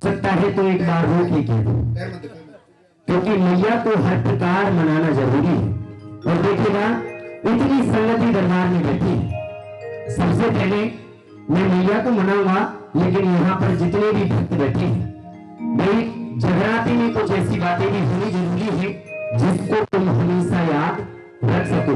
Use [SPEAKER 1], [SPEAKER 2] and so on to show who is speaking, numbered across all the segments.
[SPEAKER 1] सकता है तो एक बार रो के कह दो, क्योंकि मैया को हर प्रकार मनाना जरूरी है। और देखिएगा इतनी संगति दरबार में बैठी है, सबसे पहले मैं मैया को मनाऊंगा, लेकिन यहाँ पर जितने भी भक्त बैठे हैं भाई, जगराते में कुछ ऐसी बातें भी होनी जरूरी है जिसको तुम हमेशा याद रख सको।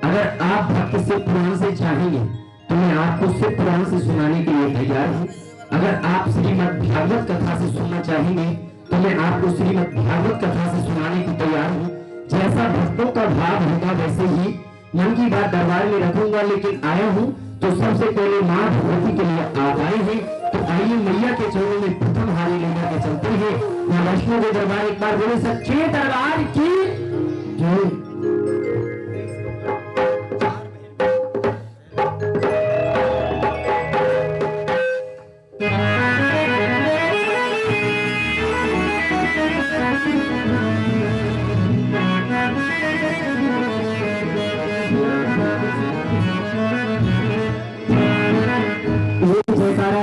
[SPEAKER 1] अगर आप भक्त से पुराण से चाहेंगे तो मैं आपको सिर्फ पुराण से सुनाने के लिए तैयार हूँ। अगर आप श्रीमद् भागवत कथा से सुनना चाहेंगे तो मैं आपको श्रीमद् भागवत कथा से सुनाने को तैयार हूँ। जैसा भक्तों का भाव होगा वैसे ही मन की बात दरबार में रखूंगा, लेकिन आया हूँ तो सबसे पहले माँ भगवती के लिए आप आए हैं, तो आइए मैया के चरणों में प्रथम हारी लेकर के चलते हैं। माँ वैष्णो के दरबार एक बार बोले सच्चे दरबार की जय।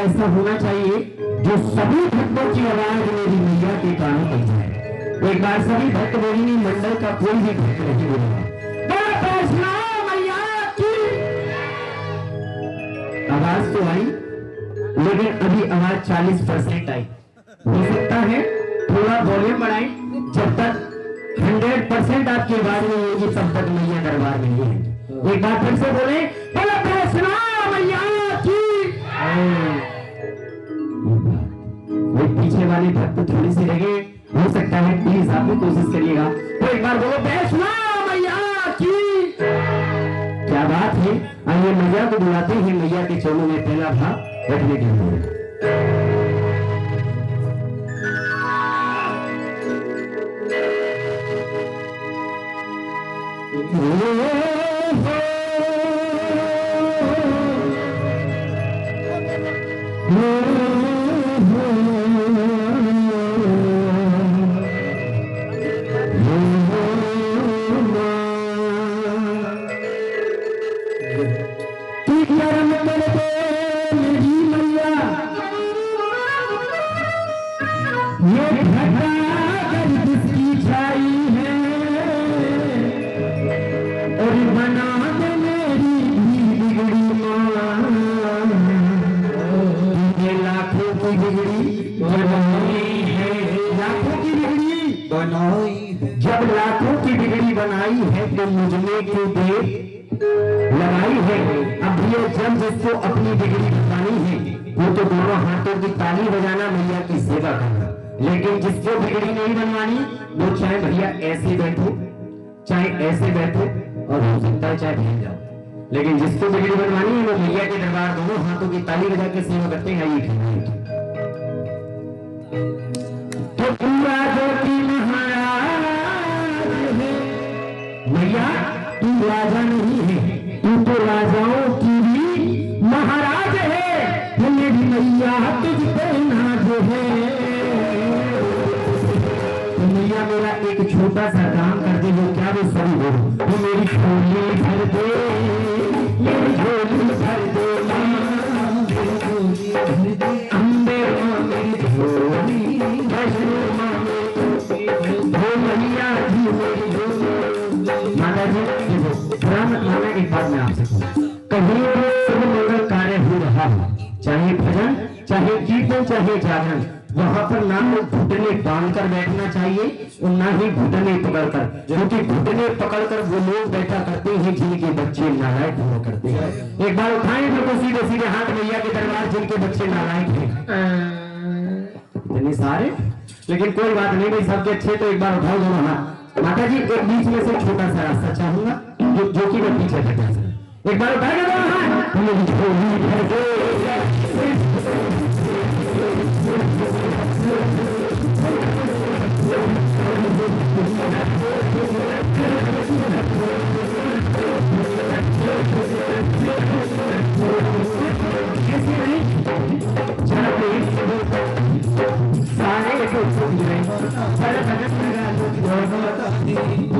[SPEAKER 1] ऐसा होना चाहिए जो सभी भक्तों की आवाज मेरी मैया के कानों तक जाए। एक बार सभी भक्त बोलेंगे, मंडल का कोई भी भक्त नहीं बोलेगा मैया की। आवाज तो आई, लेकिन अभी आवाज 40% आई। हो सकता है थोड़ा वॉल्यूम बढ़ाएं, जब तक 100% आपकी आवाज नहीं होगी तब तक मैया दरबार में नहीं है। एक बार फिर से बोले मैया की। पीछे वाले भक्त थोड़ी सी लगे, हो सकता है प्लीज आप भी कोशिश करिएगा। तो एक बार बोलो वैष्णो मैया की। क्या बात है, आइए मैया को बुलाते हैं। मैया के चरणों में पहला भाव बैठने के लिए। जब लाखों की बिगड़ी बनाई है तो मुझमें क्यों देर लगाई है। अब ये जब जिसको अपनी बिगड़ी बतानी है वो तो दोनों हाथों की ताली बजाना, मैया की सेवा करना। लेकिन जिसको बिगड़ी नहीं बनवानी वो चाहे भैया ऐसे बैठो चाहे ऐसे बैठो, और हो सकता है चाहे भेज जाओ, लेकिन जिसको बिगड़ी बनवानी है वो मैया के दरबार दोनों हाथों की ताली बजा के सेवा करते हैं। ये तो पूरा जो की मैया तू राजा नहीं है, तू तो राजाओं की भी महाराज है। मेरी मैया तुझ पे नाज है। तो मैया मेरा एक छोटा सा काम कर दे, वो क्या वो सही हो, वो मेरी झोली भर दे, मेरी झोली भर दे, अम्बे मेरी झोली वैष्णो मैया जी मेरी झोली। माता जी देखो, माना एक बात मैं आपसे कहूँ, कहीं शुभ मंगल कार्य हो रहा हो, चाहे भजन चाहे कीर्तन चाहे जागरण, वहां पर ना तो घुटने बांधकर बैठना चाहिए और ना ही घुटने पकड़कर, क्योंकि घुटने पकड़कर वो लोग बैठा करते हैं जिनके बच्चे नालायक हुआ करते हैं। एक बार उठाएं तो सीधे सीधे हाथ मैया के दरबार, जिनके बच्चे नालायक हैं इतने सारे, लेकिन कोई बात नहीं भाई, सबके अच्छे। तो एक बार उठाओ दोनों हाथ। माता जी एक बीच में से छोटा सा रास्ता चाहूंगा जो कि मैं पीछे हटा सकूं। एक बार उठाएगा दोनों हाथ।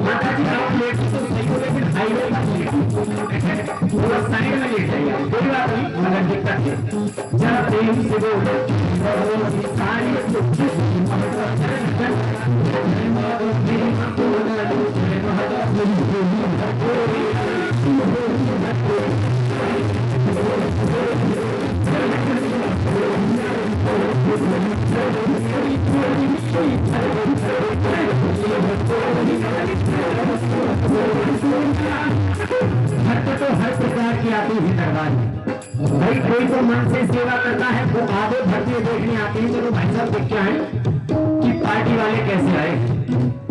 [SPEAKER 1] माता जी आप लेट तो सही हो, लेकिन हाईवे पर लेट पूरा साइड में लेट जाइए, कोई बात नहीं, मगर दिक्कत है जरा प्रेम से बोलो। तो हर प्रकार की आती है दरबार में। भाई कोई तो मन से सेवा करता है, वो आगे भरते देखने आते हैं, चलो भाई साहब देख के आए कि पार्टी वाले कैसे आए,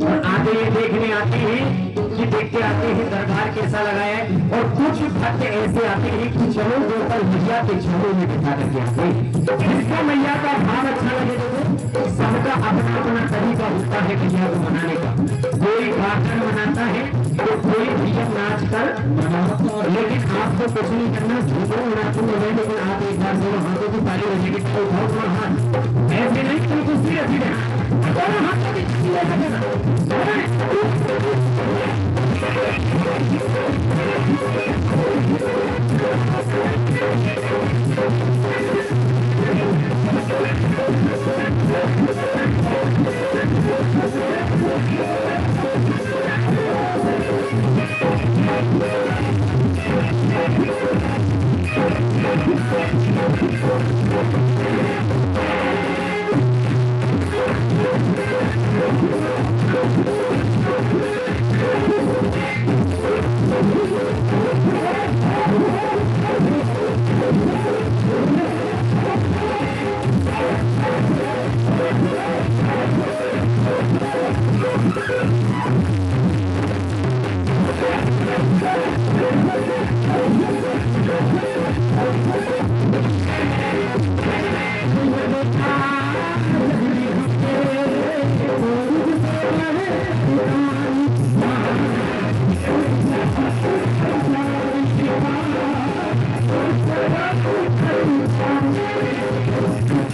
[SPEAKER 1] और आगे ये देखने आते हैं कि देखते आते हैं दरबार कैसा लगा है। और कुछ भक्त ऐसे आते हैं कि चलो गोपाल मैया के झोले में बिठा करके आते हैं। जिसको मैया का भाव अच्छा लगे, देखो सबका अपना अपना तरीका होता है मैया को मनाने का। कोई गाकर मनाता है तो कोई भैया नाच कर मनाता, लेकिन आपको कुछ नहीं करना, झूमो नाचो नहीं, लेकिन आप एक बार दोनों हाथों की ताली बजेगी तो उठाओ अपना हाथ, ऐसे नहीं तुमको सीधे सीधे दोनों हाथों की ताली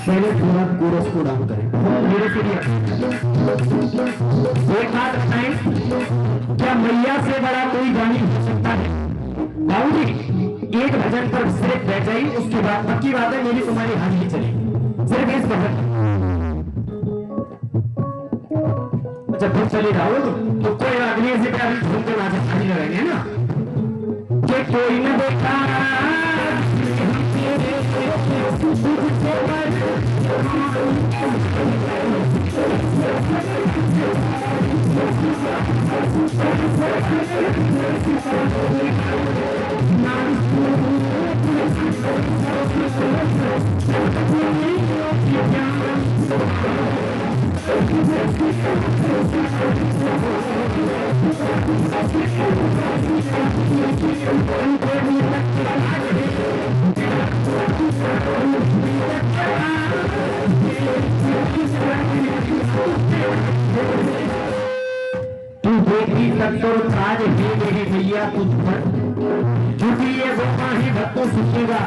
[SPEAKER 1] पहले थोड़ा कोरस को डाउन करें। मेरे के लिए एक बात बताएं, क्या मैया से बड़ा कोई गानी हो सकता है? बाबू जी एक भजन पर सिर्फ बैठ जाइए, उसके बाद पक्की बात है मेरी तुम्हारी हाजिरी चलेगी, सिर्फ इस भजन। जब तुम चले जाओ तो कोई आदमी से प्यार घूम के वहां से खाली लगाएंगे ना, कि कोई न देखा तो ताज है मेरी भैया तुझ पर, क्योंकि ये गोपा ही भक्तों सुखेगा।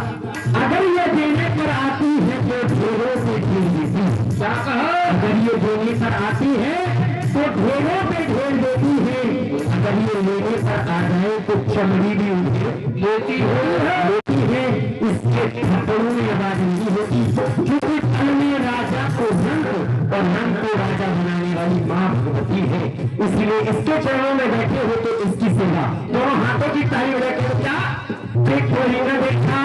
[SPEAKER 1] अगर ये देने पर आती है तो ढेरों पे ढेर देती, क्या कहा? अगर ये देने पर आती है तो ढेरों पे ढेर देती है, अगर ये लेने पर आ जाए तो चमड़ी भी उन्हें लेती है। इसके थप्पड़ों में आवाज नहीं होती, क्योंकि फल में राजा को रंग और रंग को राजा बनाने वाली मां भगवती है। इसलिए इसके चरणों में बैठे हो तो इसकी सेवा, दोनों हाथों की ताली बैठे हो, क्या देखो ही न देखा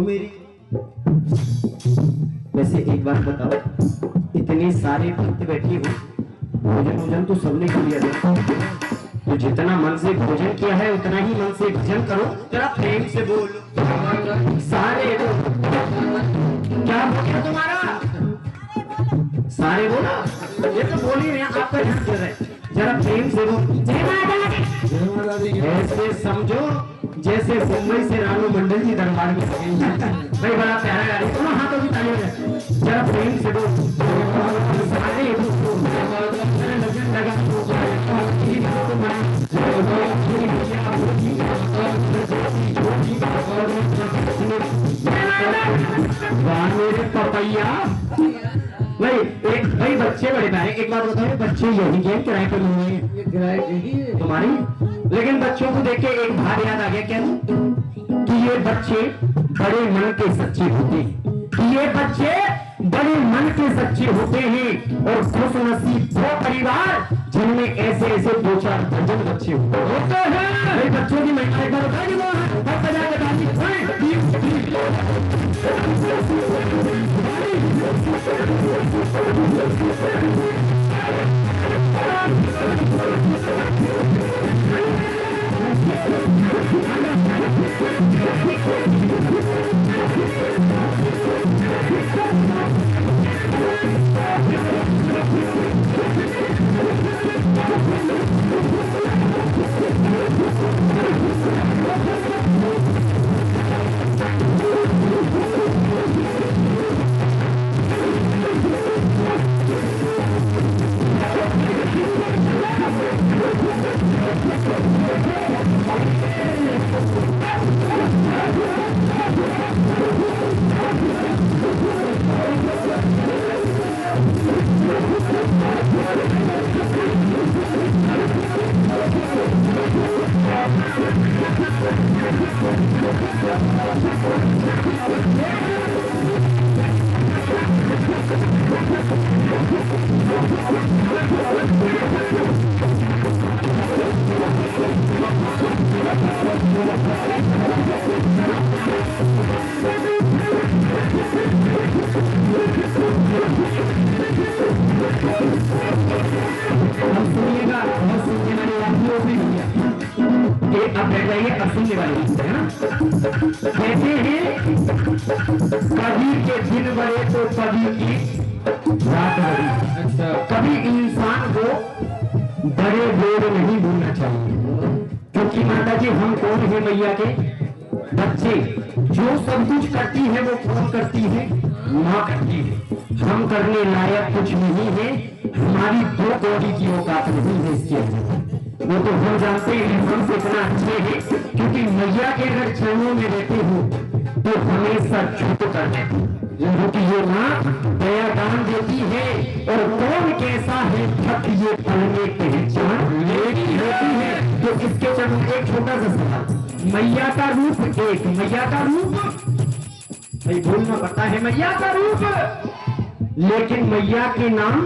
[SPEAKER 1] मेरी। वैसे एक बात बताओ, इतनी सारी भक्त बैठी हो, भोजन तो सबने किया है, तो जितना मन से भोजन किया है उतना ही मन से भजन करो। जरा प्रेम से बोलो सारे क्या बोल तुम्हारा सारे बोला, ये तो बोल ही नहीं, आपका ध्यान दे रहे, जरा प्रेम से बोलो जय माता भाई बड़ा प्यारा गाड़ी दोनों हाथों की तालियों में जरा प्रेम से दो सारे लगन लगा मेरे पपैया भाई बच्चे बड़े प्यारे। एक बात बताओ, बच्चे यही गेम किराए पर लिए हैं? ये किराए की तुम्हारी। लेकिन बच्चों को देख के एक भाव याद आ गया क्या कि ये बच्चे बड़े मन के सच्चे होते हैं, कि ये बच्चे बड़े मन के सच्चे होते हैं और खुश नसीब वो परिवार जिनमें ऐसे ऐसे 2-4 दर्जन बच्चे होते हैं। बच्चों की महिला एक बार बताएगी अब बैठ जाइए। अब सुनने वाली है ना, कहते हैं कभी के दिन बड़े तो कभी की रात बड़ी। अच्छा, कभी इंसान को बड़े बोल नहीं भूलना चाहिए, क्योंकि माता जी हम कौन है? मैया के बच्चे। जो सब कुछ करती है वो कौन करती है? माँ करती है। हम करने लायक कुछ नहीं है, हमारी 2 कौड़ी की औकात नहीं है इसके अंदर। वो तो हम जानते हैं हमसे इतना अच्छे हैं, क्योंकि मैया के अगर चरणों में रहते हो तो हमेशा झूठ कर देती, क्योंकि ये माँ दया दान देती है। और कौन कैसा है भक्त ये पल में पहचान लेती है। तो इसके चरणों एक छोटा सा सवाल, मैया का रूप एक, मैया का रूप भाई भूलना पड़ता है, मैया का रूप, लेकिन मैया के नाम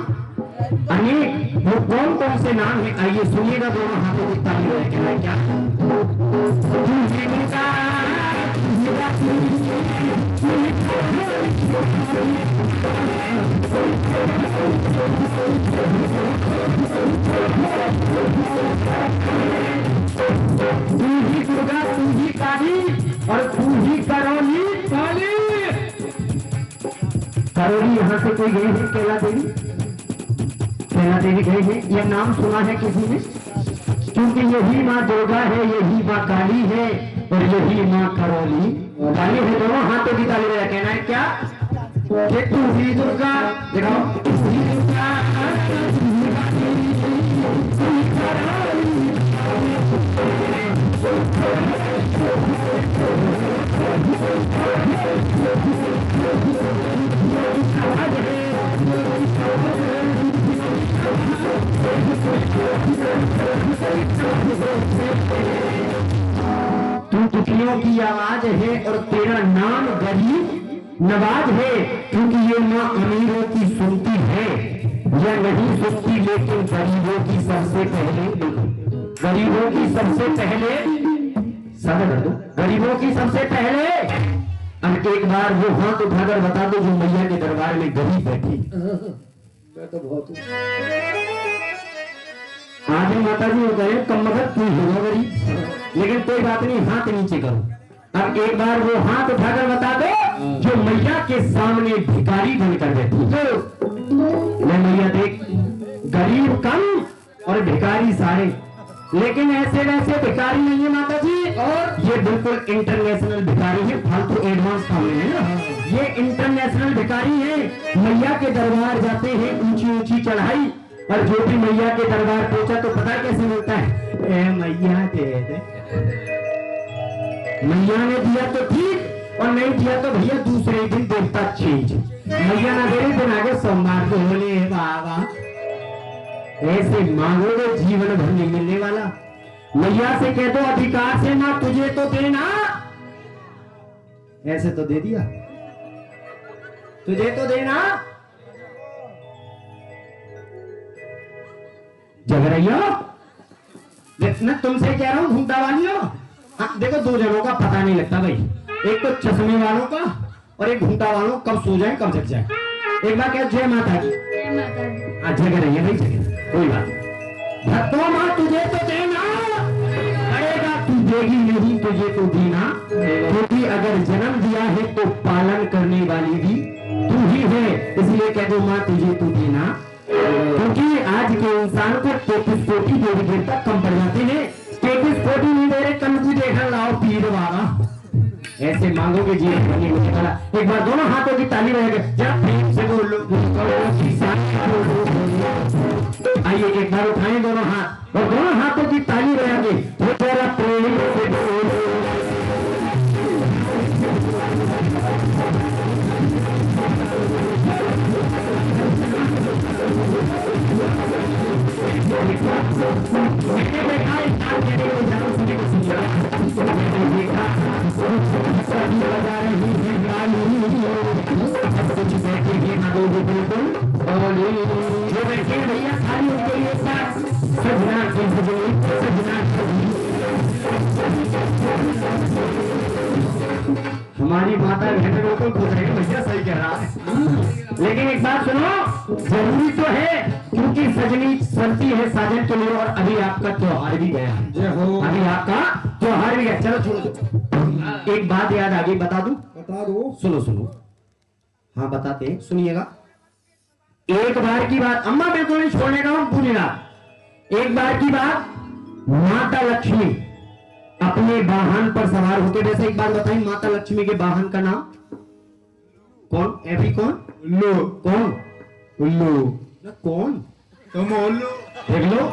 [SPEAKER 1] अनेक। वो कौन कौन से नाम है? आइए सुनिएगा, दोनों हाथों की ताली हो क्या? तू ही दुर्गा, तू ही काली और तू ही करौली काली। करौली यहाँ से कोई गई है? कैला देवी, कैला देवी गए हैं? यह नाम सुना है किसी ने? क्योंकि यही माँ दुर्गा है, यही माँ काली है और यही माँ करौली काली है। दोनों हाथों की ताली में कहना है क्या कि तू ही दुर्गा, दिखाओ, तू ही दुर्गा, तू दुखियों की आवाज है और तेरा नाम गरीब नवाज है। क्योंकि ये माँ अमीरों की सुनती है या नहीं सुनती, लेकिन गरीबों की सबसे पहले, गरीबों की सबसे पहले सादा कर दो, गरीबों की सबसे पहले। अब एक बार वो हाथ उठाकर बता दो जो मैया के दरबार में गरीब बैठी। मैं तो बहुत आज माता जी हो गए कम वक्त क्यों होगा गरीब, लेकिन कोई बात नहीं, हाथ नीचे करो। अब एक बार वो हाथ उठाकर बता दो जो मैया के सामने भिखारी बनकर बैठी। मैं मैया देख, गरीब कम और भिखारी सारे, लेकिन ऐसे वैसे भिखारी नहीं है माता जी। और ये बिल्कुल इंटरनेशनल भिखारी है, फालतू एडवांस काम है ना। ये इंटरनेशनल भिखारी है, मैया के दरबार जाते हैं, ऊंची ऊंची चढ़ाई, और जो भी मैया के दरबार पहुंचा तो पता कैसे मिलता है, मैया दे दे। मैया ने दिया तो ठीक, और नहीं दिया तो भैया दूसरे दिन देवता चीज। मैया ना दे दिन आगे सोमवार को बोले बाबा, ऐसे मांगोगे जीवन भर नहीं मिलने वाला। मैया से कह दो अधिकार से ना तुझे तो देना, ऐसे तो दे दिया, तुझे तो देना। जगरैया मैं तुमसे कह रहा हूं, घूमता वालियों, देखो दो जनों का पता नहीं लगता भाई, एक तो चश्मे वालों का और एक घूमता वालों, कब सो जाए कब जग जाए। एक बार क्या, जय माता की, जगरैया भाई जगह कोई बात नहीं। भक्तों मां तुझे तो देना पड़ेगा, तू देगी नहीं तुझे तो देना, क्योंकि अगर जन्म दिया है तो पालन करने वाली भी तू ही है, इसलिए कह दो मां तुझे तो देना। क्योंकि आज के इंसान को 33 कोटि देवी देवता कम पड़ जाते हैं, 33 कोटि नहीं दे रहे, कल भी देखा लाओ पीर वाला, ऐसे मांगोगे जीवन भरने में वाला। एक बार दोनों हाथों की ताली रहेगी, जब प्रेम से बोलो, आइए एक बार उठाएं दोनों हाथ और दोनों हाथों की ताली रहेगी, तो तेरा प्रेम से बोलो। भैया खाली उनके लिए सजना हमारी माता बहनों को खुश है, भैया सही कह रहा है। लेकिन एक बात सुनो, जरूरी तो है, क्योंकि सजनी सलती है साजन के लिए, और अभी आपका त्योहार भी गया, अभी आपका त्योहार भी गया। चलो छोड़ो, एक बात याद आ गई, बता दूं? बता दो। सुनो सुनो, हाँ बताते, सुनिएगा। एक बार की बात, अम्मा बिल्कुल नहीं छोड़ने का, हम पूछेगा। एक बार की बात, माता लक्ष्मी अपने वाहन पर सवार होते, वैसे एक बात बताइए, माता लक्ष्मी के वाहन का नाम कौन? एफी कौन? उल्लू। कौन? उल्लू। कौन? तुम उल्लू। देख लो,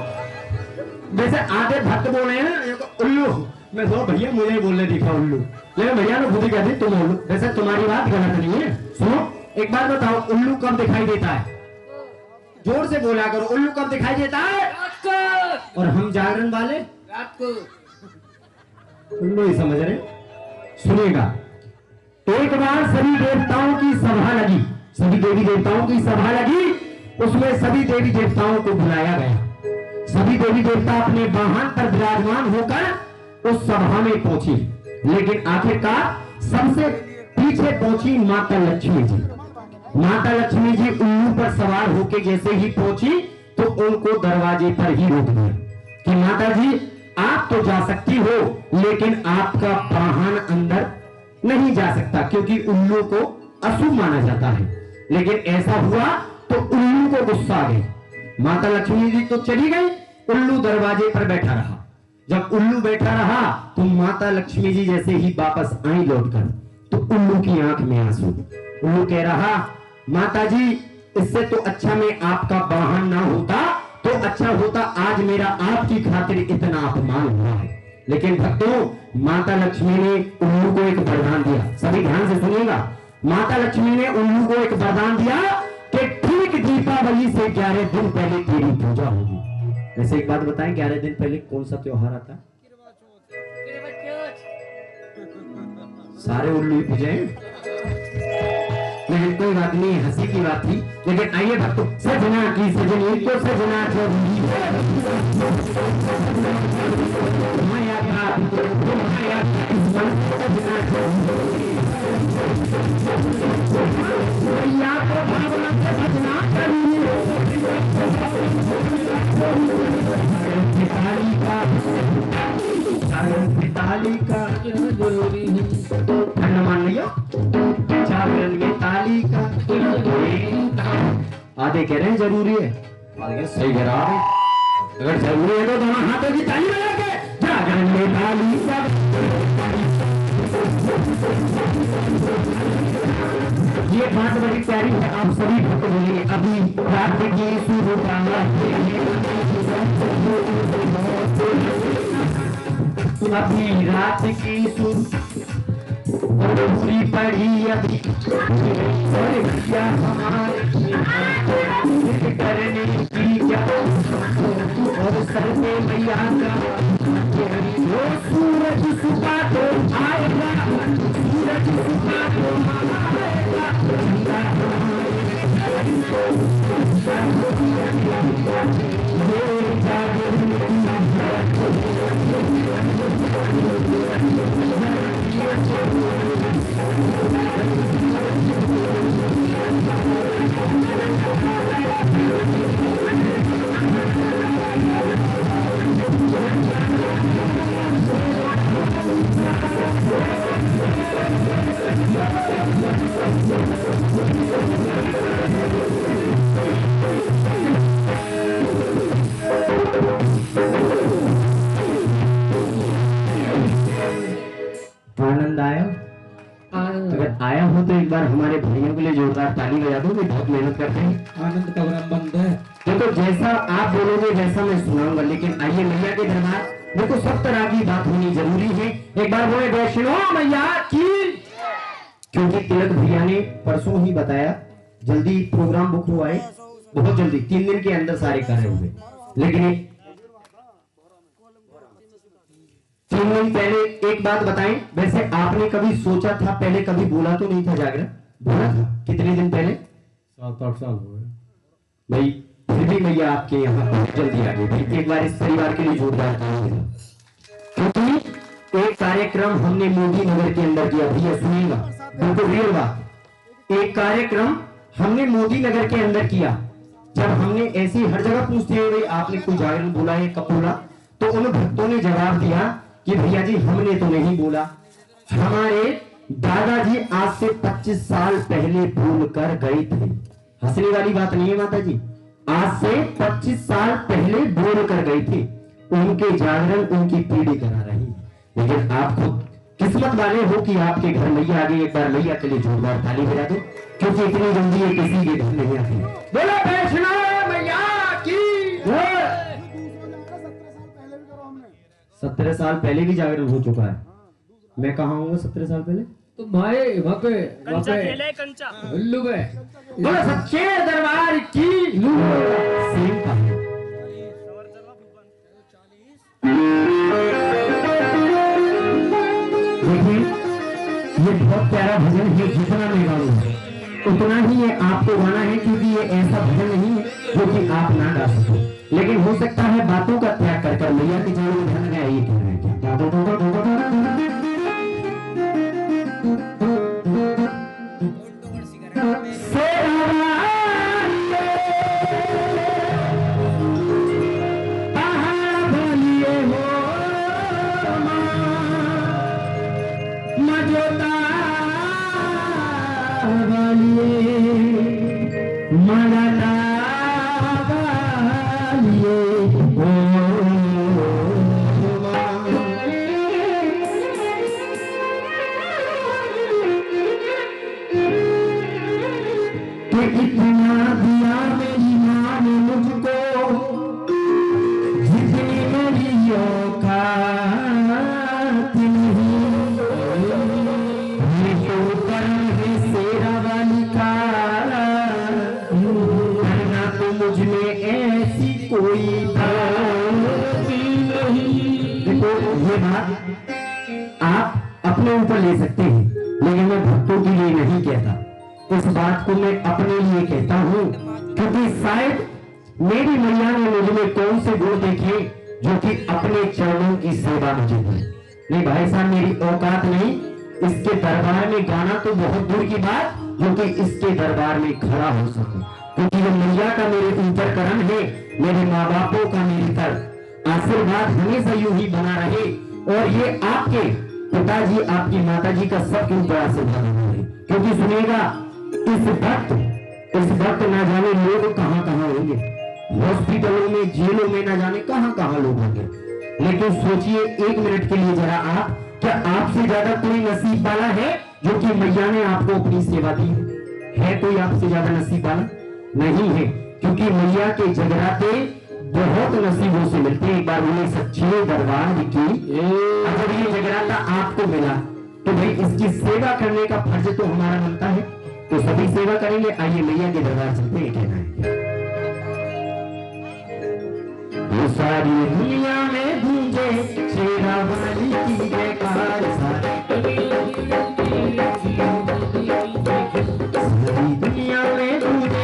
[SPEAKER 1] वैसे आधे भक्त बोल रहे हैं उल्लू, मैं तो भैया मुझे बोलने दिखा उल्लू, लेकिन भैया ने खुद ही कहते तुम उल्लू। वैसे तुम्हारी बात गलत नहीं है। सुनो, एक बात बताओ, उल्लू कब दिखाई देता है? जोर से बोला करो, उल्लू कब दिखाई देता है? रात को। और हम जागरण वाले रात को। उल्लू ही समझ रहे। सुनिएगा, एक बार सभी देवताओं की सभा लगी, सभी देवी देवताओं की सभा लगी, उसमें सभी देवी देवताओं को बुलाया गया। सभी देवी देवता अपने वाहन पर विराजमान होकर उस सभा में पहुंची, लेकिन आखिरकार सबसे पीछे पहुंची माता लक्ष्मी जी। माता लक्ष्मी जी उल्लू पर सवार होके जैसे ही पहुंची तो उनको दरवाजे पर ही रोक दिया कि माता जी आप तो जा सकती हो, लेकिन आपका वाहन अंदर नहीं जा सकता, क्योंकि उल्लू को अशुभ माना जाता है। लेकिन ऐसा हुआ तो उल्लू को गुस्सा आ गई। माता लक्ष्मी जी तो चली गई, उल्लू दरवाजे पर बैठा रहा। जब उल्लू बैठा रहा तो माता लक्ष्मी जी जैसे ही वापस आई लौटकर, तो उल्लू की आंख में आंसू। उल्लू कह रहा, माता जी इससे तो अच्छा में आपका वाहन ना होता तो अच्छा होता, आज मेरा आपकी खातिर इतना अपमान हुआ है। लेकिन भक्तों, माता लक्ष्मी ने उल्लू को एक वरदान दिया। सभी ध्यान से सुनिएगा, माता लक्ष्मी ने उल्लू को एक वरदान दिया कि ठीक दीपावली से 11 दिन पहले तेरी पूजा होगी। वैसे एक बात बताएं, 11 दिन पहले कौन सा त्योहार आता है? सारे उल्लू ही पूजे, लेकिन कोई बात नहीं, हंसी की बात थी। लेकिन आइए भक्तों, सजना की सजनी को सजना जरूरी है, माया का माया का सजना जरूरी है, मैया को भावना से सजना जरूरी है, पिताली का जरूरी है, मान लिया ताली का आधे कह रहे हैं जरूरी है, आधे सही कह रहा है। अगर जरूरी है तो दोनों हाथों की ताली बजा के जागरण में ताली का बात बड़ी प्यारी है, आप सभी भक्त बोलिए। अभी रात की शुरू अभी रात की पूरी पड़ी अभी क्या हमारे करने की क्या और सर में मैया का वो सूरज सुबह तो आएगा, सूरज सुबह तो आएगा। आनंद आया? अगर आया हो तो एक बार हमारे भाइयों के लिए जोरदार ताली बजा दो, बहुत मेहनत करते हैं।
[SPEAKER 2] आनंद का बंद है।
[SPEAKER 1] देखो जैसा आप बोलोगे वैसा मैं सुनाऊंगा, लेकिन आइए मैया के दरबार देखो सब तरह की बात होनी जरूरी है। एक बार बोले वैष्णो मैया की, क्योंकि तिलक भैया ने परसों ही बताया जल्दी प्रोग्राम बुक हुआ है, बहुत जल्दी 3 दिन के अंदर सारे कार्य हुए। लेकिन 3 दिन पहले एक बात बताएं, वैसे आपने कभी सोचा था पहले, कभी बोला तो नहीं था जागरण? बोला था कितने दिन पहले?
[SPEAKER 2] 7-8 साल हो गए
[SPEAKER 1] भाई, फिर भी मैया आपके यहाँ बहुत जल्दी आ गई भाई। एक बार इस परिवार के लिए जोरदार ताली बजाओ, क्योंकि एक कार्यक्रम हमने मोदी नगर के अंदर किया। भैया सुनिएगा, बिल्कुल रियल बात। एक कार्यक्रम हमने मोदी नगर के अंदर किया। जब हमने ऐसी हर जगह पूछते हुए आपने कोई जागरण बोला है, कब बोला, तो उन भक्तों ने जवाब दिया कि भैया जी हमने तो नहीं बोला, हमारे दादाजी आज से 25 साल पहले बोल कर गए थे। हंसने वाली बात नहीं है माता जी, आज से 25 साल पहले बोल कर गए थे। उनके जागरण उनकी पीढ़ी करा रही है। लेकिन आप खुद किस्मत वाले हो कि आपके घर मैया आ गई। एक बार मैया के लिए जोरदार ताली बजा दो, क्योंकि इतनी जल्दी ये किसी के घर नहीं आती। बोलो वैष्णो मैया की। 17 साल पहले भी जागरण हो चुका है। मैं कहा हूँ 17 साल पहले
[SPEAKER 2] तो माए वहाँ पे
[SPEAKER 3] कंचा
[SPEAKER 2] लुल्लू पे
[SPEAKER 1] बोलो सच्चे दरबार की। सेम का देखिए, ये बहुत प्यारा भजन है। जितना मैं गाऊं उतना ही ये आपको गाना है, क्योंकि ये ऐसा भजन नहीं है जो कि आप ना गा सको। लेकिन हो सकता है बातों का त्याग कर कर मैया के चरणों में ध्यान गया। ये कह रहे हैं आप अपने ऊपर ले सकते हैं, लेकिन मैं भक्तों के लिए नहीं कहता। इस बात को मैं अपने लिए कहता हूँ, क्योंकि शायद मेरी मैया ने मुझ में कौन से गुण देखे जो कि अपने चरणों की सेवा मुझे दी। नहीं भाई साहब, मेरी औकात नहीं इसके दरबार में गाना, तो बहुत दूर की बात जो कि इसके दरबार में खड़ा हो सकूं, क्योंकि वो मैया का मेरे ऊपर करम है, मेरे माँ बापों का मेरी तरफ आशीर्वाद हमेशा यूं ही बना रहे, और ये आपके पिताजी आपकी माताजी का सबके ऊपर आशीर्वाद बना रहे। क्योंकि सुनिएगा, इस वक्त ना जाने लोग कहां कहां होंगे, हॉस्पिटलों में, जेलों में, ना जाने कहां कहां लोग होंगे। लेकिन सोचिए एक मिनट के लिए जरा आप, क्या आपसे ज्यादा कोई नसीब वाला है जो कि मैया ने आपको अपनी सेवा दी है? है कोई आपसे ज्यादा नसीब वाला? नहीं है, क्योंकि मैया के जगराते बहुत नसीबों से मिलते हैं। एक बार उन्हें सच्चे दरबार की अगर ये जगराता आपको मिला तो भाई इसकी सेवा करने का फर्ज तो हमारा बनता है, तो सभी सेवा करेंगे। आइए मैया के दरबार चलते हैं। कहना है वो सारी दुनिया में गूंजे शेरा वाली की जयकार, सारी दुनिया में गूंजे।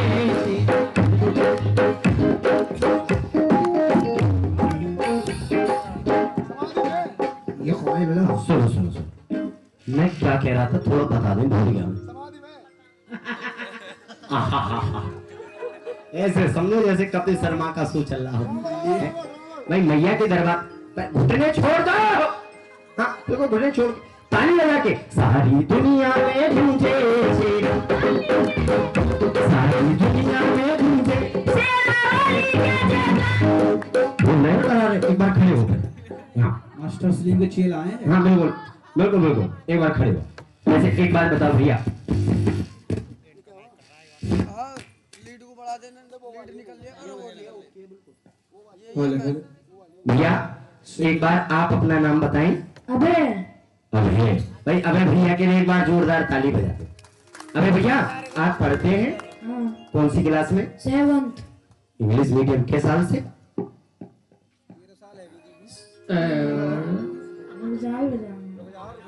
[SPEAKER 2] ये ख्वाहिश बना।
[SPEAKER 1] सुनो सुनो सुनो, मैं क्या कह रहा था थोड़ा बता दें, भूल गया। ऐसे समझो जैसे कपिल शर्मा का शो चल रहा हो। भाई मैया के दरबार घुटने छोड़ दो। हाँ देखो घुटने छोड़, ताली लगा के सारी दुनिया में गूंजे शेरा, सारी दुनिया में गूंजे वो नया करा रहे। एक बार खड़े हो गए। हाँ
[SPEAKER 2] मास्टर सलीम के चेल आए हैं।
[SPEAKER 1] हाँ बिल्कुल बिल्कुल बिल्कुल, एक बार खड़े हो। वैसे एक बात बताओ भैया, भैया एक बार आप अपना नाम बताएं।
[SPEAKER 3] अबे
[SPEAKER 1] अभय। भाई अभय भैया के लिए एक बार जोरदार ताली बजाते। अभय भैया आप पढ़ते हैं
[SPEAKER 3] हाँ
[SPEAKER 1] कौन सी क्लास में?
[SPEAKER 3] 7th।
[SPEAKER 1] इंग्लिश मीडियम के साल से?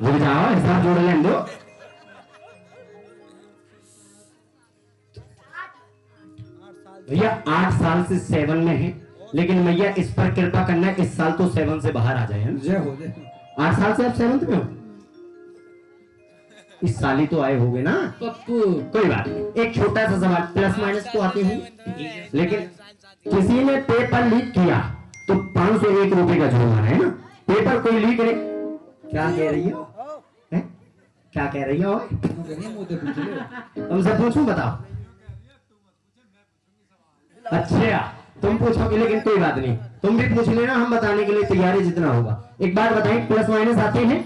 [SPEAKER 1] रुक जाओ, हिसाब जोड़ लें दो। भैया 8 साल से 7 में है, लेकिन मैया इस पर कृपा करना इस साल तो 7 से बाहर आ जाए।
[SPEAKER 2] जय हो जय।
[SPEAKER 1] 8 साल से आप 7th में हो, इस साल ही तो आए होगे ना।
[SPEAKER 2] पप्पू
[SPEAKER 1] कोई बात नहीं, एक छोटा सा सवाल, प्लस माइनस तो आते हैं, लेकिन किसी ने पेपर लीक किया तो 501 रुपए का जुर्माना है ना। पेपर कोई लीक नहीं, क्या कह रही हो? हैं? क्या कह रही हो? तुमसे पूछूं, बताओ। अच्छा तुम पूछोगे, लेकिन कोई बात नहीं, तुम भी पूछ लेना, हम बताने के लिए तैयार है जितना होगा। एक बार बताएं, प्लस माइनस आते हैं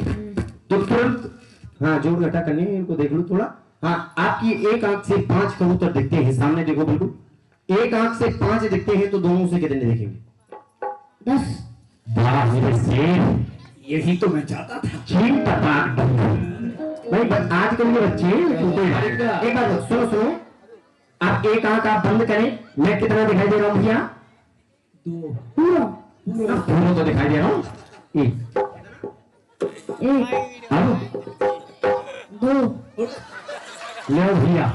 [SPEAKER 1] तो तुरंत हाँ जोड़ घटा करने हैं, इनको देख लो थोड़ा। हाँ आपकी एक आंख से 5 कबूतर दिखते हैं, सामने देखो बिल्कुल। एक आंख से 5 दिखते हैं तो दोनों से कितने दिखेंगे?
[SPEAKER 3] 10।
[SPEAKER 1] वाह मेरे शेर,
[SPEAKER 2] यही तो मैं चाहता था।
[SPEAKER 1] ठीक पता भाई। बस आजकल के बच्चे एक बार सुनो सुनो, आप एक आंख आप बंद करें, मैं कितना दिखाई दे रहा हूँ भैया?
[SPEAKER 2] 2
[SPEAKER 3] पूरा
[SPEAKER 1] दोनों तो दिखाई दे रहा हूँ। एक
[SPEAKER 3] 2
[SPEAKER 1] लो भैया,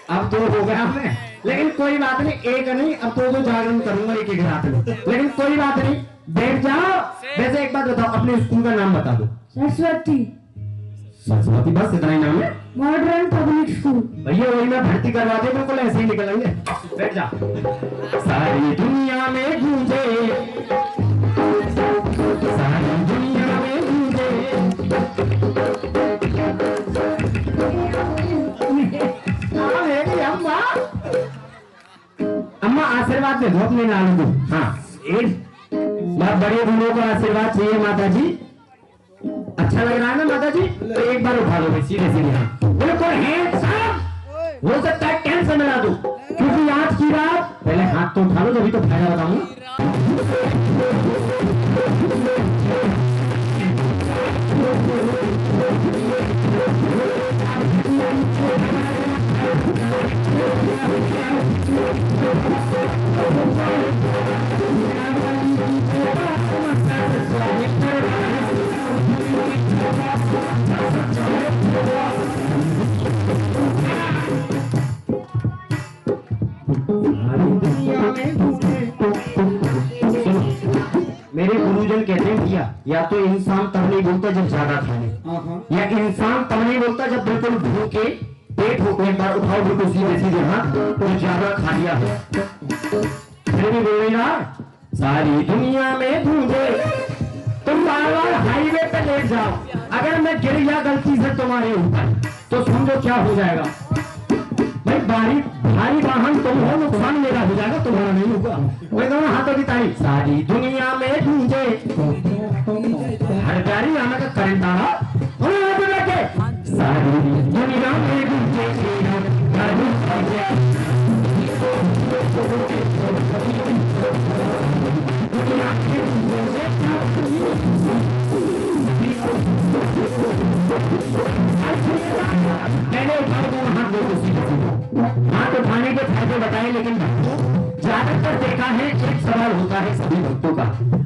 [SPEAKER 1] अब 2 हो गया हमें, लेकिन कोई बात नहीं, एक नहीं, अब 2 जागरण करूंगा एक एक रात में, लेकिन कोई बात नहीं, बैठ जाओ। वैसे एक बात बताओ, अपने स्कूल का नाम बता दो।
[SPEAKER 3] सरस्वती
[SPEAKER 1] सरस्वती, बस इतना ही नाम है?
[SPEAKER 3] Modern public school.
[SPEAKER 1] भैया वही मैं भर्ती करवा दे, बिल्कुल ऐसे ही निकलेंगे। बैठ जा। सारी दुनिया में गूंजे, सारी दुनिया में गूंजे। अम्मा आशीर्वाद दे दो अपने लालू को। हाँ एक बड़े बूढ़ों को आशीर्वाद चाहिए माता जी। अच्छा लग रहा है ना माता जी? तो एक बार उठा लो सीधे सीधे। हाँ बिल्कुल हैंडसम, हो सकता है कैंसर मिला दो, क्योंकि आज की रात पहले हाथ तो उठा लो, तभी तो फायदा बताऊंगा। मेरे गुरुजन कहते हैं भैया, या तो इंसान तब नहीं बोलता जब ज्यादा खा ले, या इंसान तब नहीं बोलता जब बिल्कुल भूखे पेट हो। एक बार उठाओ बिल्कुल सीधे सीधे हाथ, तो ज्यादा खा लिया है, फिर भी बोल रहा सारी दुनिया में गूंजे। तुम बार बार हाईवे पे लेट जाओ, अगर मैं गिर गया गलती से तुम्हारे ऊपर तो समझो क्या हो जाएगा। भाई भारी वाहन तुम हो, नुकसान मेरा हो जाएगा, तुम्हारा नहीं होगा। वही दोनों हाथों की ताली। सारी दुनिया में गूंजे, हर प्यारी आना का करंट आ रहा, सारी दुनिया में गूंजे। करके बताएं, लेकिन ज्यादातर देखा है एक सवाल होता है सभी भक्तों का,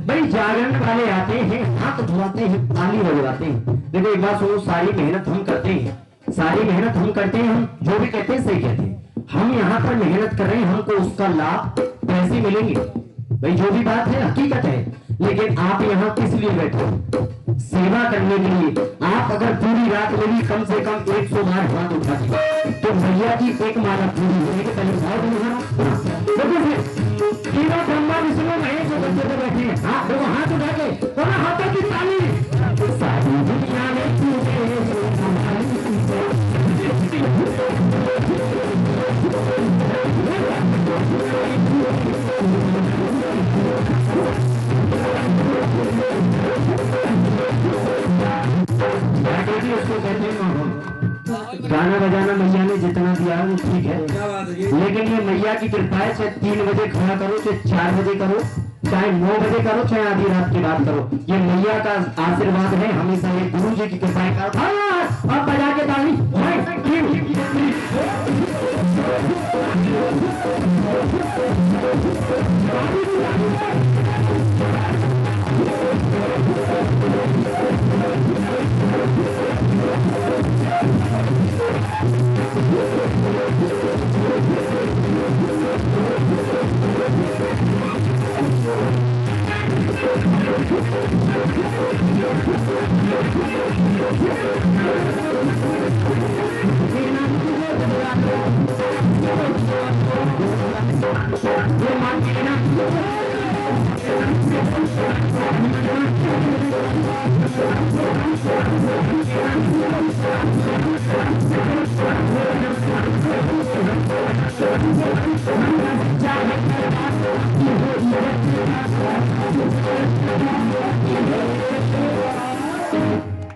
[SPEAKER 1] भाई जागरण वाले आते हैं, हाथ धुआते हैं, ताली बजवाते हैं। देखो एक बात सुनो, सारी मेहनत हम करते हैं, सारी मेहनत हम करते हैं, हम जो भी कहते हैं सही कहते हैं। हम यहाँ पर मेहनत कर रहे हैं, हमको उसका लाभ पैसे मिलेंगे, भाई जो भी बात है हकीकत है। लेकिन आप यहाँ किस लिए बैठे हो? सेवा करने के लिए। आप अगर पूरी रात में भी कम से कम 100 बार हाथ उठा दिया तो भैया की एक माला पूरी होने के पहले तीनों ब्रह्मा विष्णु महेश जो बच्चे पे बैठे हैं, हाँ देखो हाथ उठा के दोनों हाथों की ताली। सारी दुनिया में उसको कहते हैं माहौल। गाना बजाना मैया ने जितना दिया वो ठीक है, लेकिन ये मैया की कृपा है। चाहे 3 बजे खड़ा करो, चाहे 4 बजे करो, चाहे 9 बजे करो, चाहे आधी रात की बात करो, ये मैया का आशीर्वाद है हमेशा। ये गुरु जी की कृपा है। आप बजा के ताली।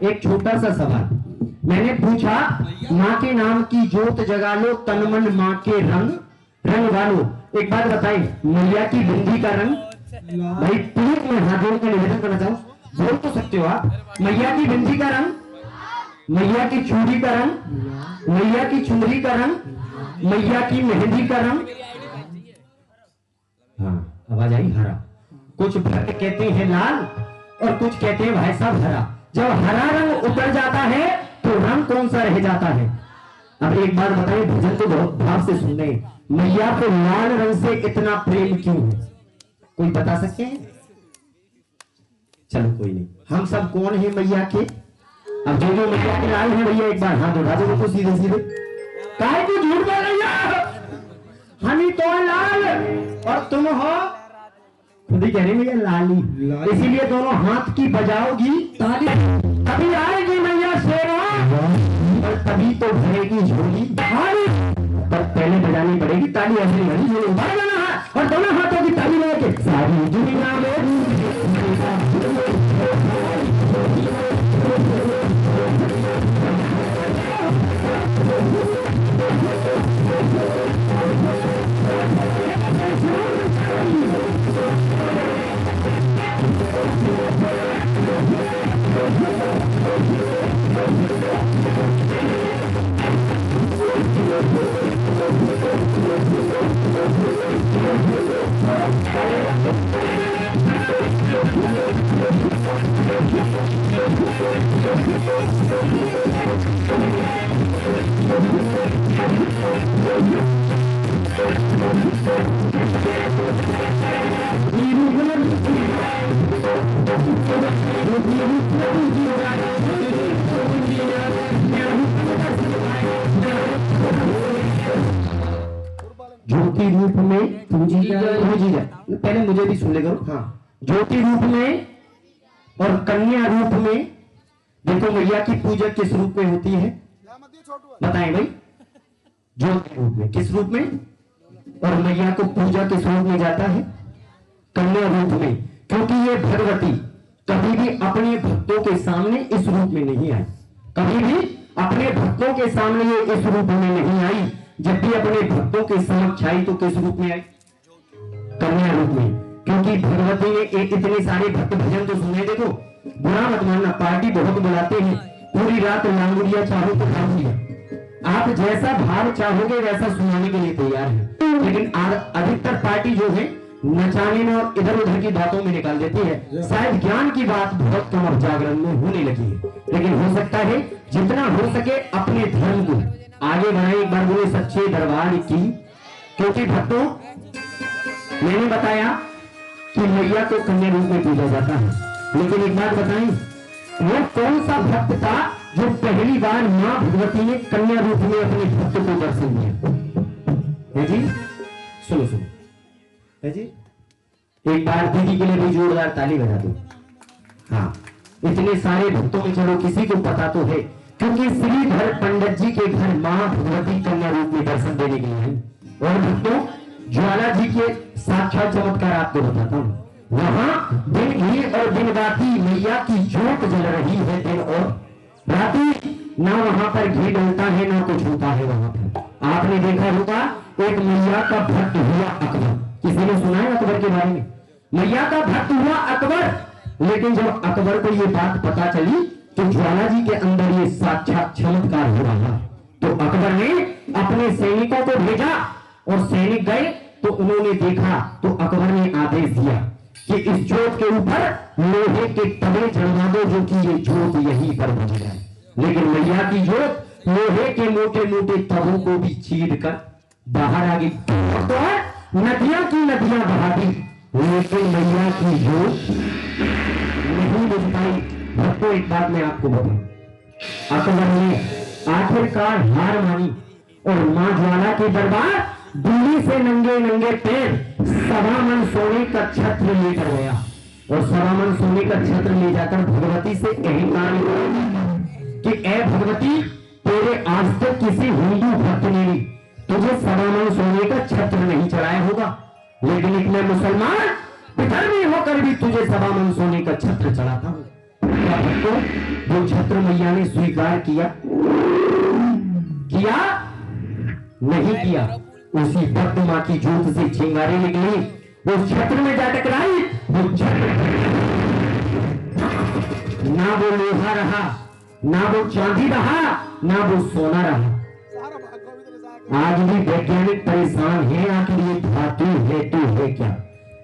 [SPEAKER 1] एक छोटा सा सवाल मैंने पूछा, माँ के नाम की जोत जगा लो, तन मन माँ के रंग रंग वालो। एक बात बताइए, मैया की बिंदी का रंग, भाई प्लीज मैं हाथ जोड़ के निवेदन करना चाहूँ, बोल तो सकते हो आप। मैया की बिंदी का रंग, मैया की चूड़ी का रंग, मैया की चुनरी का रंग, मैया की मेहंदी का रंग, हाँ आवाज आई, हरा। कुछ भक्त कहते हैं लाल और कुछ कहते हैं भाई साहब हरा। जब हरा रंग उतर जाता है तो रंग कौन सा रह जाता है? अब एक बार बताइए, भजन तो बहुत भाव से सुन रहे हैं, मैया को लाल रंग से इतना प्रेम क्यों है? कोई बता सकते हैं? चलो कोई नहीं, हम सब कौन है मैया के? अब जो जो मैया के लाल है भैया एक बार हाथ उठा दो तो सीधे सीधे। काहे को झूठ बोल रही है? हम ही तो लाल और तुम हो खुद ही कह रही भैया लाली, इसीलिए दोनों हाथ की बजाओगी ताली, तभी आएगी मैया शेरा और तभी तो भरेगी झोली। पर पहले बजानी पड़ेगी ताली, ऐसे नहीं झोली बाहर जाना है और दोनों हाथों की ताली लेके सारी दुनिया में। ज्योति रूप में पूजी जाए, पहले मुझे भी सुन ले करो। हाँ, ज्योति रूप में और कन्या रूप में। देखो मैया की पूजा किस रूप में होती है बताएं भाई? ज्योति रूप में। किस रूप में? और मैया को पूजा किस रूप में जाता है? कन्या रूप में। क्योंकि ये भगवती कभी भी अपने भक्तों के सामने इस रूप में नहीं आई, कभी भी अपने भक्तों के सामने ये इस रूप में नहीं आई। जब भी अपने भक्तों के समक्ष आई तो किस रूप में आई? कन्या रूप में। क्योंकि भगवती ने इतने सारे भक्त भजन तो सुने। देखो बुरा मत मानना, पार्टी बहुत बुलाते हैं, पूरी रात लांगुड़िया चाहो तो खाऊंगी। आप जैसा भाव चाहोगे वैसा सुनाने के लिए तैयार है। लेकिन अधिकतर पार्टी जो है नचाने में और इधर उधर की बातों में निकाल देती है। शायद ज्ञान की बात बहुत कम अब जागरण में होने लगी है, लेकिन हो सकता है जितना हो सके अपने धर्म को आगे बढ़ाए। एक बार बोले सच्चे दरबार की। क्योंकि भक्तों मैंने बताया कि मैया को कन्या रूप में पूजा जाता है, लेकिन एक बात बताएं, वो कौन सा भक्त था जो पहली बार मां भगवती ने कन्या रूप में अपने भक्त को दर्शन दिया है जी? सुनो सुनो है जी, एक बार दीदी के लिए भी जोरदार ताली बजा दो। हाँ, इतने सारे भक्तों में चलो किसी को पता तो है, क्योंकि श्रीधर पंडित जी के घर मां भगवती कन्या रूप में दर्शन देने के लिए। और भक्तों ज्वाला जी के साक्षात चमत्कार आपको बताता हूँ। वहां दिन घी और दिन राती मैया की ज्योत जल रही है। दिन और राती ना वहां पर घी डलता है ना कुछ होता है वहां पर। आपने देखा होगा एक मैया का भक्त हुआ अकबर, किसी ने सुना है अकबर के बारे में? मैया का भक्त हुआ अकबर। लेकिन जब अकबर को ये बात पता चली तो ज्वाला जी के अंदर ये साक्षात चमत्कार हो रहा, तो अकबर ने अपने सैनिकों को भेजा और सैनिक गए तो उन्होंने देखा, तो अकबर ने आदेश दिया कि इस ज्योत के ऊपर लोहे के तवे चढ़वा दो, जो कि ये ज्योत यहीं पर बन जाए। लेकिन मैया की ज्योत लोहे के मोटे मोटे तवों को भी चीर कर बाहर आ गई, तो नदियां की नदियां बहा दी, लेकिन मैया की ज्योत नहीं बुझ पाई। भक्तों एक बात मैं आपको बताऊं, अकबर ने आखिरकार हार मानी और मां ज्वाला के दरबार दिल्ली से नंगे नंगे पैर 1.25 मन सोने का छत्र लेकर गया। और 1.25 मन सोने का छत्र ले जाकर भगवती से अहंकार कि ए भगवती, तेरे आज तक किसी हिंदू भक्त ने तुझे 1.25 मन सोने का छत्र नहीं चढ़ाया होगा, लेकिन एक मैं मुसलमान विधर्मी होकर भी तुझे 1.25 मन सोने का छत्र चढ़ाता हूं। क्या भक्तों वो छत्र मैया ने स्वीकार किया? किया नहीं किया। उसी भक्त मां की ज्योत से चिंगारी निकली, वो छत्र में जा टकराई। वो छत्र ना वो लोहा रहा, ना वो चांदी रहा, ना वो सोना रहा। आज भी वैज्ञानिक परेशान है, आखिर ये धातु है तो है क्या?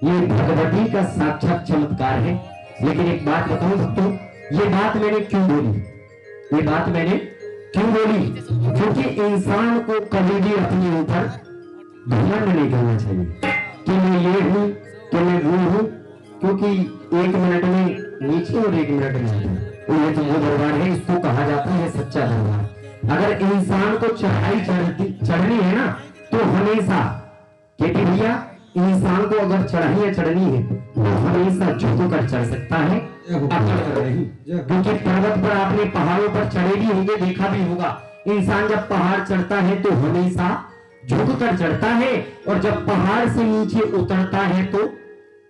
[SPEAKER 1] ये भगवती का साक्षात चमत्कार है। लेकिन एक बात बताऊं भक्तों, ये बात मैंने क्यों बोली? ये बात मैंने क्यों बोली? क्योंकि इंसान को कभी भी अपने ऊपर घमंड नहीं करना चाहिए कि मैं ये हूं, कि मैं वो हूं, क्योंकि 1 मिनट में नीचे और 1 मिनट में ऊपर, ये तो वो दरबार है, इसको कहा जाता है सच्चा दरबार। अगर इंसान को चढ़ाई चढ़नी है ना, तो हमेशा कहती भैया इंसान को अगर चढ़ाइयां चढ़नी है तो हमेशा झुक कर चढ़ सकता है, अकड़ कर नहीं। क्योंकि पर्वत पर आपने पहाड़ों पर चढ़े भी होंगे, देखा भी होगा, इंसान जब पहाड़ चढ़ता है तो हमेशा झुक कर चढ़ता है, और जब पहाड़ से नीचे उतरता है तो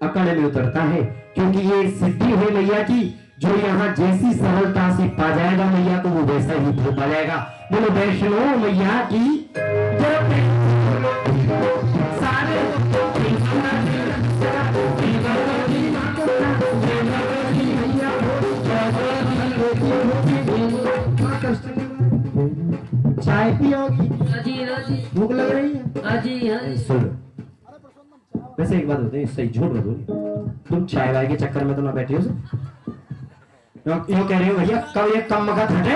[SPEAKER 1] अकड़ में उतरता है। क्योंकि ये सिद्धि है मैया की, जो यहाँ जैसी सरलता से पा जाएगा मैया को, वो वैसा ही भूल पा जाएगा। बोलो वैष्णो मैया की जय। चाय पियोगी? भूख लग रही है? सुन, वैसे एक बात होती है, सही झूठ मत बोलो, तुम चाय वाय के चक्कर में तो ना बैठे हो? यूं कह रहे हो भैया कब ये कम वक्त हटे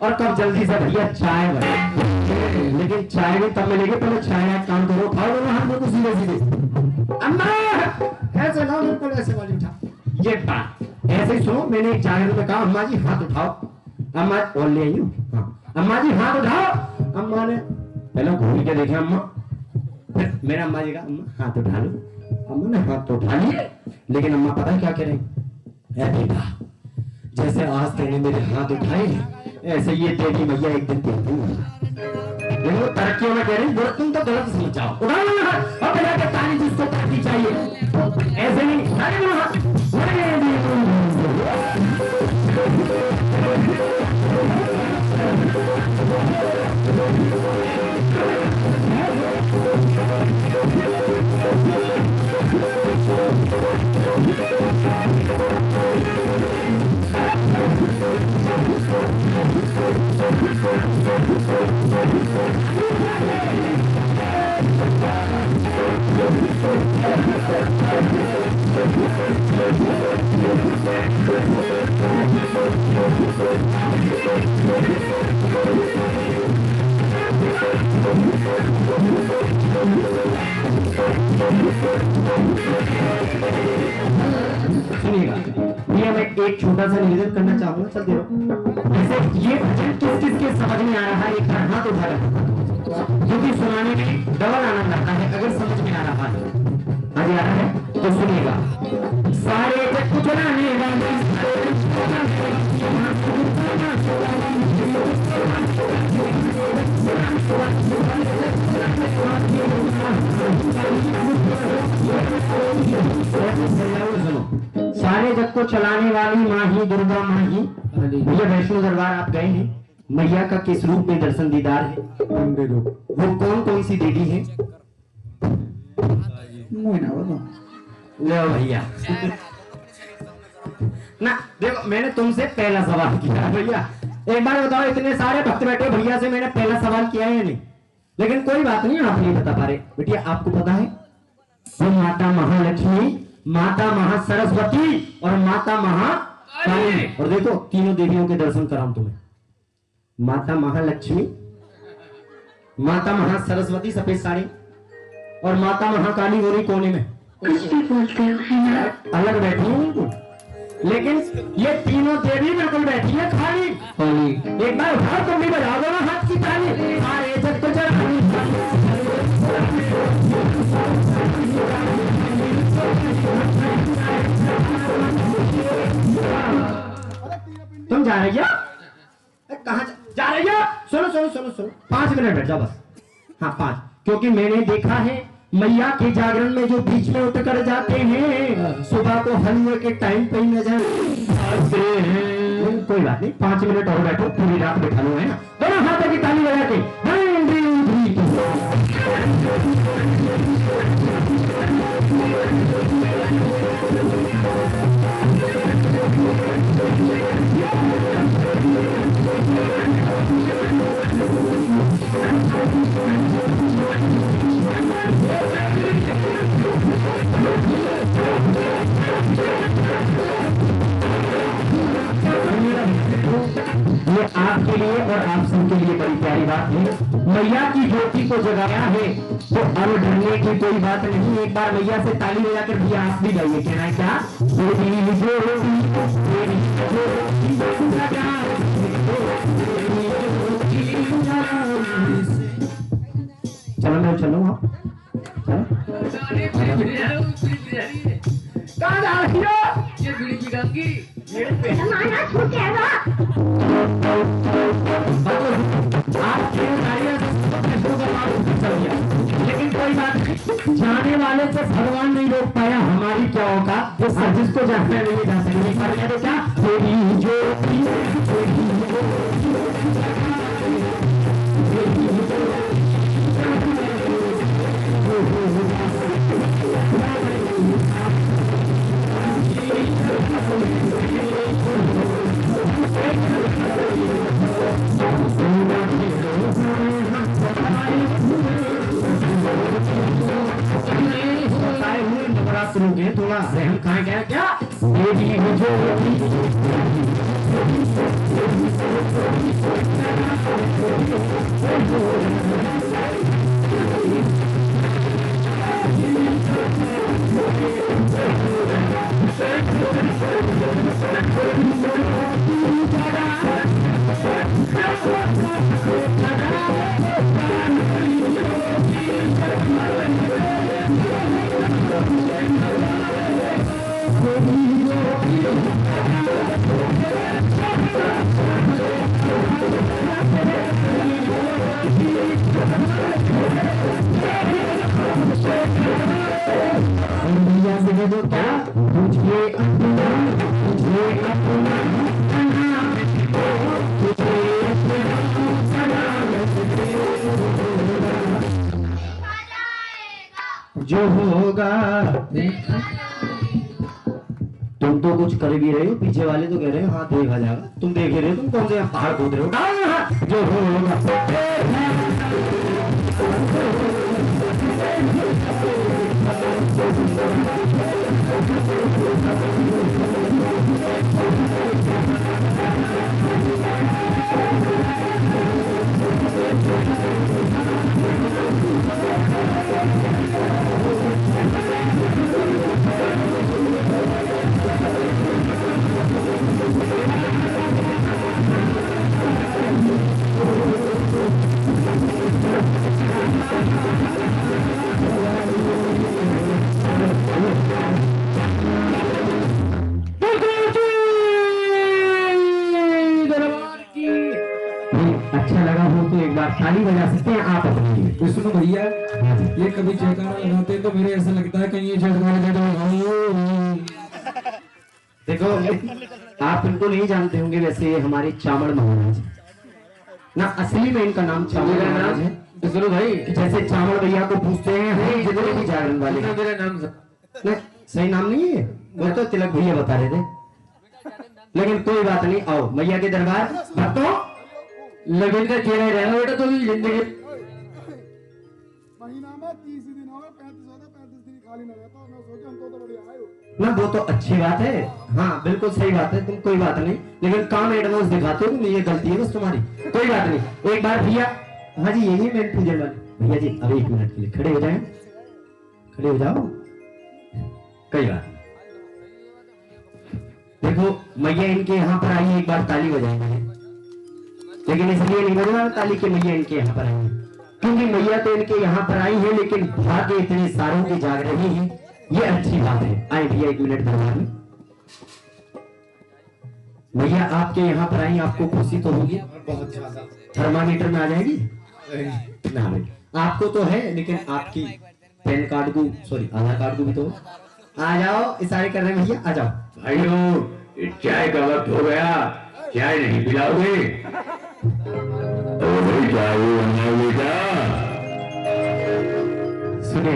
[SPEAKER 1] और कब जल्दी से भैया चाय बने। लेकिन चाय भी तब मिलेगी, पहले चाय का काम करो, उठाओ दोनों हाथ को सीधे सीधे। अम्मा ऐसे लाओ, बिल्कुल ऐसे वाली उठा। ये बात ऐसे ही सुनो, मैंने एक जागरण में कहा अम्मा जी हाथ उठाओ। अम्मा और ले आई हूँ, अम्मा जी हाथ उठाओ। अम्मा ने पहले घूम के देखे अम्मा, फिर मेरा अम्मा जी का अम्मा हाथ उठा लो। अम्मा ने हाथ तो उठा लिए, लेकिन अम्मा पता क्या कह रही? बेटा जैसे आज तेरे मेरे हाथ उठाए ऐसे ये तेरी मैया एक दिन तेरी। लेकिन वो तरक्कियों में कह रही है, तुम तो गलत समझ जाओ, उठा लो हाथ और बेटा के ताली जिसको करनी चाहिए, ऐसे नहीं अरे
[SPEAKER 4] Thank you.
[SPEAKER 1] सुनिएगा भैया, मैं एक छोटा सा निवेदन करना चाहूंगा, चलते रहो। जैसे ये भजन किस किसके समझ में आ रहा है, एक बार हाथ उठा रहा, क्योंकि सुनाने में डबल आनंद आता है अगर समझ में आ रहा है। आ रहा है तो सुनिएगा। सारे जग को चलाने वाले सारे जग को चलाने वाली माँ ही दुर्गा माँ ही। भैया वैष्णो दरबार आप गए हैं, मैया का किस रूप में दर्शन दीदार है? वो कौन कौन सी देवी है? लो भैया ना, देखो मैंने तुमसे पहला सवाल किया भैया, एक बार बताओ, इतने सारे भक्त बैठे, भैया से मैंने पहला सवाल किया है या नहीं? लेकिन कोई बात नहीं, आप नहीं बता पा रहे। बेटिया आपको पता है वो माता महालक्ष्मी, माता महासरस्वती और माता महाकाली। और देखो तीनों देवियों के दर्शन कराऊं तुम्हें। माता महालक्ष्मी, माता महासरस्वती सफेद साड़ी और माता महाकाली गोरी कोने में
[SPEAKER 3] कुछ भी बोलते हो है ना?
[SPEAKER 1] अलग बैठी है बिल्कुल, लेकिन ये तीनों देवी बिल्कुल बैठी है खाली। एक बार उठाओ, तुम भी बजा दो ना हाथ की ताली। सारे जग को तुम जा रही हो? कहाँ जा रही हो? सुनो सुनो सुनो सुनो, 5 मिनट बैठ जाओ बस। हाँ 5, क्योंकि मैंने देखा है मैया के जागरण में जो बीच में उठ कर जाते हैं, सुबह को हलवे के टाइम पे नजर आते हैं। कोई बात नहीं, 5 मिनट और बैठो, पूरी रात बैठा लो है ना। दोनों हाथों की ताली बजा के ये आपके लिए और आप सबके लिए बड़ी प्यारी बात है। मैया की ज्योति को जगाया है तो अब डरने की कोई बात नहीं। एक बार मैया से ताली बजाकर भैया आप भी गाइए, कहना है क्या? चलो मैं चलो, हाँ कहाँ जा रही हो?
[SPEAKER 4] ये बीड़ी की गंगी
[SPEAKER 3] जमाना छूटेगा।
[SPEAKER 1] लेकिन कोई बात नहीं, जाने वाले से भगवान नहीं रोक पाया, हमारी क्या औकात, जिसको जाने नहीं जा सकते। पर क्या तेरी ज्योति थोड़ा रहम खाए गया क्या? देवी तो क्या तुझे जो होगा। तुम तो कुछ कर भी रहे हो, पीछे वाले तो कह रहे हैं हाँ देखा जाएगा। तुम देख रहे हो, तुम कौन से पहाड़ कूद रहे हो? जो होगा बार ताली बजा सकते हैं आप अपने लिए।
[SPEAKER 2] तो सुनो भैया,
[SPEAKER 1] हाँ जी।
[SPEAKER 2] ये कभी जयकारा लगाते हैं तो मेरे ऐसा लगता है कहीं ये जयकारा लगा दो।
[SPEAKER 1] देखो आप इनको नहीं जानते होंगे, वैसे ये हमारे चावड़ महाराज ना, असली में इनका नाम चावड़ महाराज है।
[SPEAKER 2] तो सुनो भाई,
[SPEAKER 1] जैसे चावड़ भैया को पूछते हैं हम जितने भी जागरण वाले हैं।
[SPEAKER 2] मेरा नाम
[SPEAKER 1] नहीं, सही नाम नहीं है, वो तो तिलक भैया बता रहे थे, लेकिन कोई बात नहीं। आओ मैया के दरबार भक्तों, लगन का चेहरा रहना बेटा, तो जिंदगी
[SPEAKER 4] महीना में 30 दिन हो गए, 35 होता 35 दिन खाली ना रहता। मैं सोचा हम तो बढ़िया आए हो
[SPEAKER 1] ना, वो तो अच्छी बात है, हाँ बिल्कुल सही बात है, तुम कोई बात नहीं, लेकिन काम एडवांस दिखाते हो, ये गलती है बस तुम्हारी। कोई बात नहीं, एक बार भैया, हाँ जी यही मेन पूजन वाले भैया जी, अभी 1 मिनट के लिए खड़े हो जाए, खड़े हो जाओ, कोई बात नहीं। देखो मैया इनके यहाँ पर आई, एक बार ताली बजाएंगे, लेकिन इसलिए नहीं बजा ताली के मैया इनके यहाँ पर आई है, क्योंकि मैया तो इनके यहाँ पर आई है, लेकिन भाग्य इतने सारों की जाग रही है, ये अच्छी बात है। आए भैया 1 मिनट दरबार में, भैया आपके यहाँ पर आई, आपको खुशी तो होगी,
[SPEAKER 2] बहुत ज्यादा।
[SPEAKER 1] थर्मामीटर में आ जाएगी ना भाई, आपको तो है, लेकिन आपकी पैन कार्ड को, सॉरी आधार कार्ड को भी तो आ जाओ, इशारे कर रहे हैं भैया, आ जाओ
[SPEAKER 5] भाइयों, चाय का वक्त हो गया, चाय नहीं पिलाओगे? चाय बनाओगे क्या?
[SPEAKER 1] सुने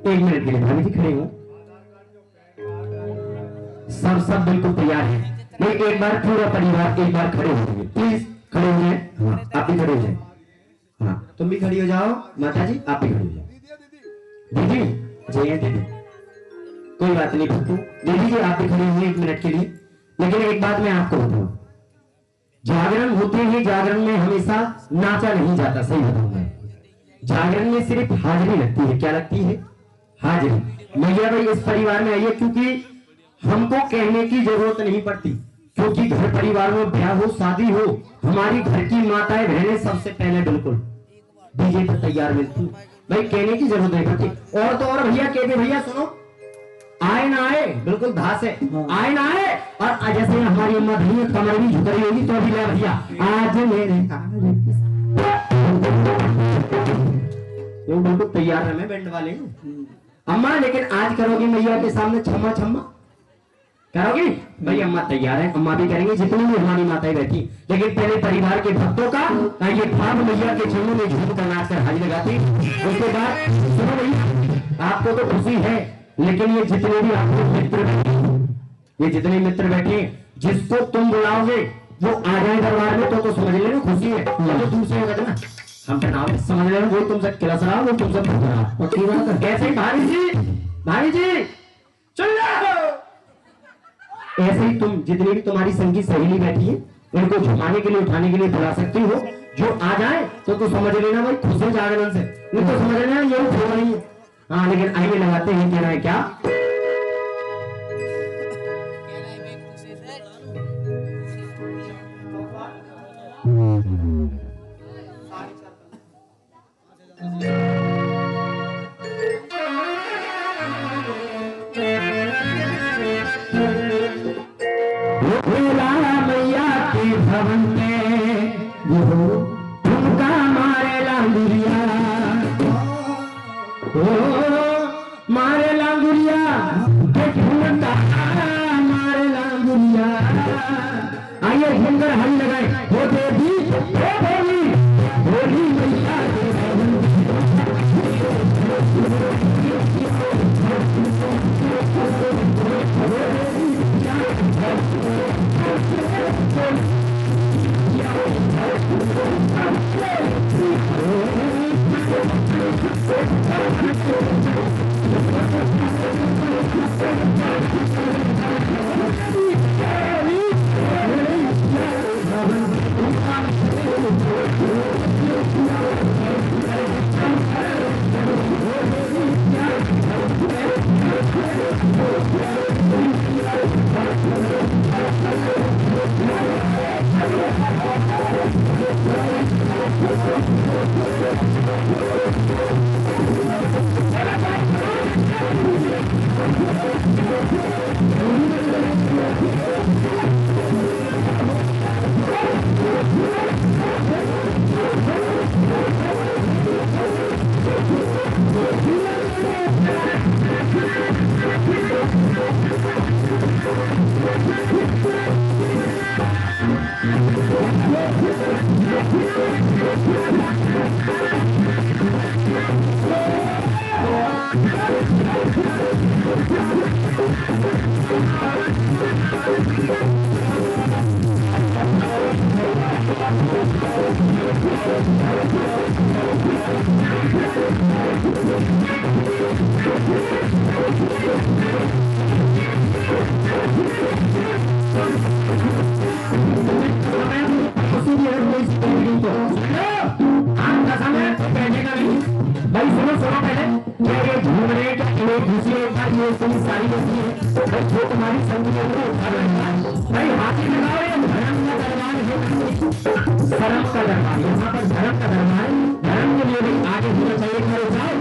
[SPEAKER 1] 1 मिनट के लिए भाभी जी खड़े हो, सब बिल्कुल तैयार है, मैं एक बार पूरा परिवार एक बार खड़े हो जाएंगे, प्लीज खड़े हो जाए, हाँ आप भी खड़े हो जाए, हाँ तुम भी खड़ी हो जाओ, माता जी आप भी खड़े हो जाओ, दीदी जय दीदी, कोई बात नहीं भक्तू, दीदी जी आप भी खड़े हुए 1 मिनट के लिए, लेकिन एक बात मैं आपको बताऊं, जागरण होते ही जागरण में हमेशा नाचा नहीं जाता, सही बताऊंगा, जागरण में सिर्फ हाजिरी लगती है, क्या लगती है? हाजिरी। मैया भाई इस परिवार में आई है क्योंकि हमको कहने की जरूरत नहीं पड़ती, क्योंकि घर परिवार में ब्याह हो शादी हो, हमारी घर की माताएं बहनें सबसे पहले बिल्कुल डीजे पर तैयार मिलती, भाई कहने की जरूरत नहीं पड़ती। और तो और भैया कहते, भैया सुनो, आए ना आए बिल्कुल धास है, आए ना आए, और जैसे हमारी अम्मा धनी कमर भी झुक रही होगी तो भी ले भैया आज मेरे बिल्कुल तैयार है, मैं बैंड वाले हूँ अम्मा, लेकिन आज करोगी मैया के सामने छम्मा छम्मा करोगी? भाई अम्मा तैयार है, अम्मा भी करेंगे, जितनी भी हमारी माताएं बैठी, लेकिन पहले परिवार के भक्तों का ये भाव मैया के चरणों में झूम कर नाच कर हाजिर लगाती, उसके बाद सुनो भैया आपको तो खुशी है, लेकिन ये जितने भी आपके मित्र बैठे, ये जितने मित्र बैठे, जिसको तुम बुलाओगे वो आ जाए दरबार में तो समझ लेना खुशी है, तो दूसरे होगा ना हम नाम समझ लेना, वो तुमसे किलस रहा, वो तुमसे भूख रहा, कैसे भाई जी चल जाओ, ऐसे ही तुम जितनी भी तुम्हारी संगीत सहेली बैठी है, इनको झुमाने के लिए उठाने के लिए बुला सकती हो, जो आ जाए तो समझ लेना भाई खुश है जागरण से, नहीं तो समझ लेना ये वो नहीं है। हाँ लेकिन आइए लगाते हैं, कह रहा है क्या मैया के भवन में तुमका मारे लांगुरिया, मारे लांगुरिया मारे लांगुरिया, आइए सुंदर हल लगाए, हो देवी होली मैया के भवन भाई सुनो सुनो पहले क्या ये झूमने का एक दूसरे का ये इतनी सारी होती है भाई जो तुम्हारी संग में वो उठा रहा है भाई हाथी लगाओ ये धर्म का दरबार है शर्म का दरबार यहाँ पर धर्म का दरबार धर्म के लिए भी आगे होना चाहिए खड़े जाओ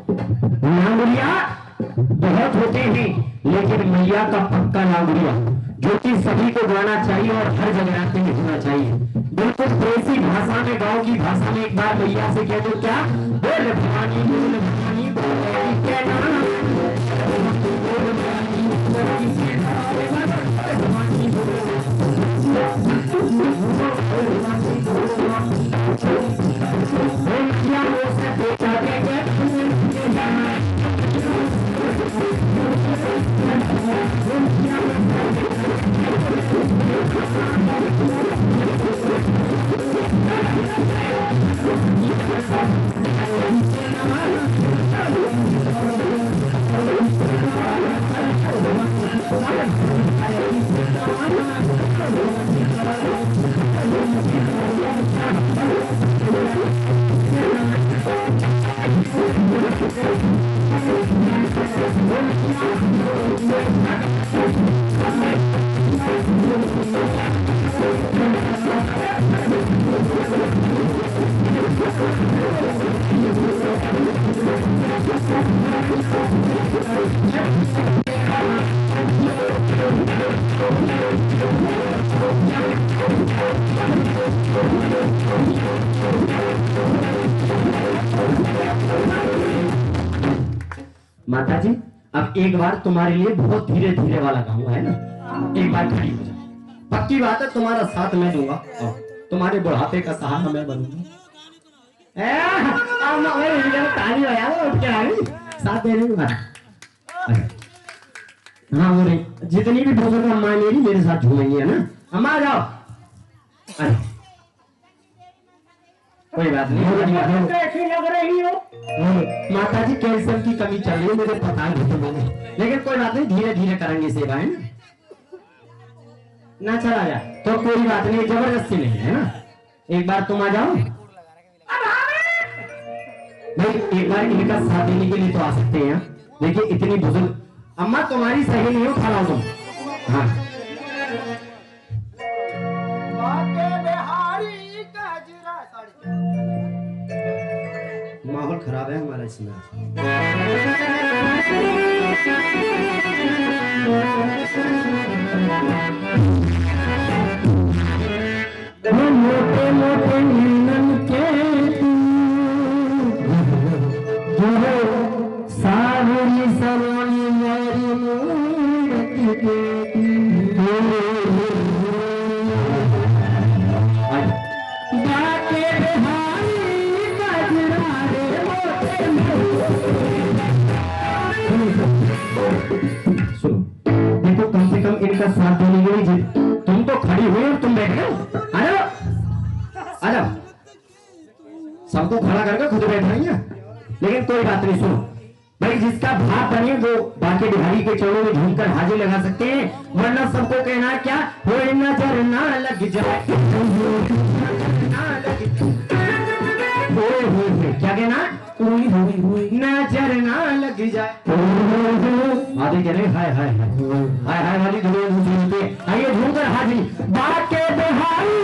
[SPEAKER 1] लांगुरिया बहुत होते हैं लेकिन मैया का पक्का लांगुरिया जो कि सभी को गाना चाहिए और हर जगह पे होना चाहिए। बिल्कुल देसी भाषा में गाँव की भाषा में एक बार मैया से कह दो क्या बोल भवानी बोल भवानी बोल क्या नाम माता जी अब एक बार तुम्हारे लिए बहुत धीरे धीरे वाला गाऊंगा, है ना? एक बार खड़ी हो जाओ, पक्की बात है तुम्हारा साथ मैं दूंगा और तुम्हारे बुढ़ापे का सहारा मैं बनूंगा। ताली हो यार, उठ के आ गई साथ देने की बात। हाँ वो नहीं, जितनी भी बुजुर्ग अम्मा मेरी मेरे साथ झूमेंगी, है ना? अम्मा आ जाओ। अरे कोई बात नहीं,
[SPEAKER 3] कैसी लग रही हो?
[SPEAKER 1] माता जी कैल्शियम की कमी चल रही है, मुझे पता है, लेकिन कोई बात नहीं, धीरे धीरे करेंगे सेवा, है ना? चला जा तो कोई बात नहीं, जबरदस्ती नहीं है ना? एक बार तुम आ जाओ भाई, एक बार इनका साथ देने के लिए तो आ सकते हैं। देखिए इतनी बुजुर्ग अम्मा तुम्हारी सही नहीं हो, खड़ा हो तुम। हाँ माहौल खराब है हमारा इसमें। मोटे मोटे नैनन के सावरी सवानी मेरी मूर्ति के बाके बिहारी गजरा रे मोटे। सुनो देखो, कम से कम इनका साथ देने के लिए तुम तो खड़ी हुई और तुम बैठ गए। आ जाओ आ जाओ, सबको खड़ा करके खुद बैठ रही है, लेकिन कोई बात नहीं। सुनो भाई, जिसका भाव बने वो बाके बिहारी के चरणों में झूमकर हाजिर लगा सकते हैं, वरना सबको कहना है क्या, हो नजर ना लग जाए, क्या कहना, नजर ना लग जाए। आधे कह रहे हाय हाय हाय हाय वाली धुएं झूमते, आइए झूमकर हाजिर बाके बिहारी।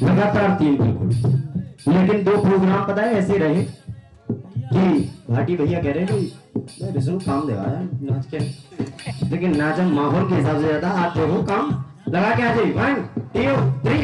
[SPEAKER 1] लगातार 3 बिल्कुल, लेकिन 2 प्रोग्राम पता है ऐसे रहे कि भाटी भैया कह रहे थे विष्णु काम देगा नाच के, लेकिन नाच हम माहौल के हिसाब से ज्यादा आप देखो काम लगा के आ जाइए। 1 2 3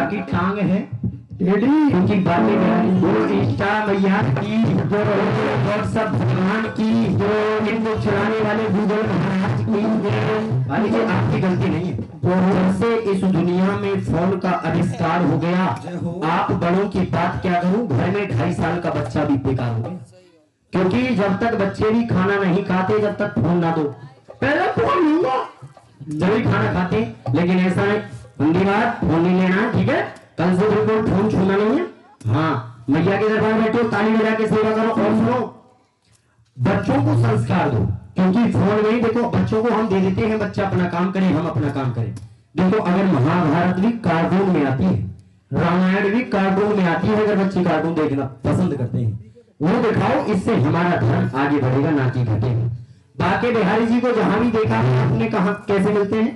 [SPEAKER 1] की टांग है क्योंकि बातें वो इंस्टा मैया की जो व्हाट्सएप भगवान की जो इनको चलाने वाले गूगल महाराज की वाली ये आपकी गलती नहीं है। जब से इस दुनिया में फोन का आविष्कार हो गया, आप बड़ों की बात क्या करूं, घर में 2.5 साल का बच्चा भी बेकार हो गया। क्योंकि जब तक बच्चे भी खाना नहीं खाते जब तक फोन ना दो, पहले फोन लूंगा जब भी खाना खाते, लेकिन ऐसा नहीं, हिंदी बात फोन नहीं लेना, ठीक है, कल से बिल्कुल फोन छूना नहीं है। हाँ, मैया के दरबार बैठो, ताली बजा के सेवा करो और सुनो, बच्चों को संस्कार दो, क्योंकि फोन में देखो बच्चों को हम दे देते हैं, बच्चा अपना काम करे, हम अपना काम करें। देखो अगर महाभारत भी कार्टून में आती है, रामायण भी कार्टून में आती है, अगर बच्चे कार्टून देखना पसंद करते हैं वो दिखाओ, इससे हमारा धर्म आगे बढ़ेगा ना कि घटेगा। बाके बिहारी जी को जहां भी देखा आपने कहा कैसे मिलते हैं,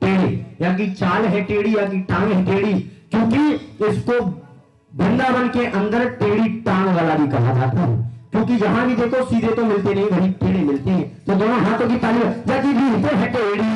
[SPEAKER 1] टेढ़े, या की चाल है टेढ़ी या की टांग है टेढ़ी, क्योंकि इसको वृंदावन के अंदर टेढ़ी टांग वाला भी कहा जाता है, क्योंकि जहां भी देखो सीधे तो मिलते नहीं, वही टेढ़े मिलते हैं। तो दोनों हाथों की ताली जाती भी है टेढ़ी,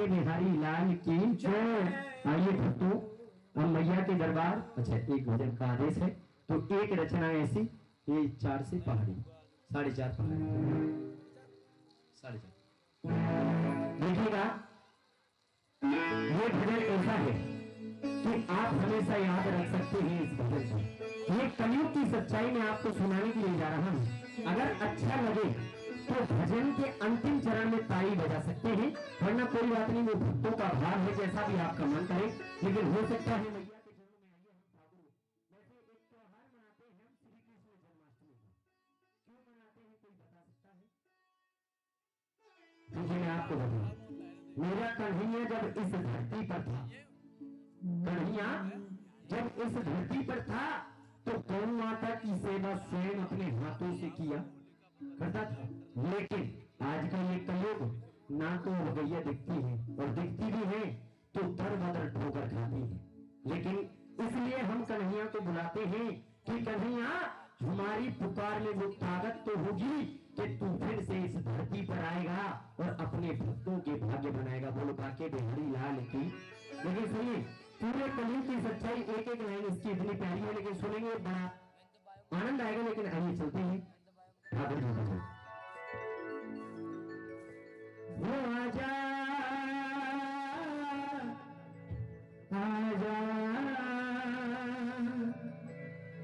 [SPEAKER 1] बिहारी लाल की जय। आइए भक्तों, हम मैया के दरबार, अच्छा एक भजन का आदेश है, तो एक रचना ऐसी, ये 4 से पहाड़ी, 4.5 पहाड़ी, 4.5 देखिएगा। ये भजन ऐसा है कि आप हमेशा याद रख सकते हैं इस भजन को। ये कलयुग की सच्चाई में आपको सुनाने के लिए जा रहा हूं। अगर अच्छा लगे तो भजन के अंतिम चरण में ताली बजा सकते हैं, वरना कोई बात नहीं, वो भक्तों का भाव है, जैसा भी आपका मन करे। लेकिन हो सकता है मैया के चरणों में आइए हम फागुन, वैसे एक त्योहार मनाते हैं हम श्री कृष्ण जन्माष्टमी का, क्यों मनाते हैं कोई बता सकता है? क्योंकि मैं आपको बताऊं, मेरा कन्हैया जब इस धरती पर था, कन्हैया जब इस धरती पर था तो गौ माता की सेवा स्वयं अपने हाथों से किया करता था। लेकिन आज का ये कलयुग ना तो गैया दिखती है और दिखती भी है तो दर बदर ठोकर खाती है, लेकिन इसलिए हम कन्हैया को बुलाते हैं कि कन्हैया हमारी पुकार में वो ताकत तो होगी कि तू फिर से इस धरती पर आएगा और अपने भक्तों के भाग्य बनाएगा। बोलो बाके बिहारी लाल की। लेकिन सुनिए पूरे कलयुग की सच्चाई, एक एक लाइन इसकी इतनी प्यारी है, लेकिन सुनेंगे बड़ा आनंद आएगा। लेकिन आइए चलते हैं आगे बढ़ते। वो आजा आजा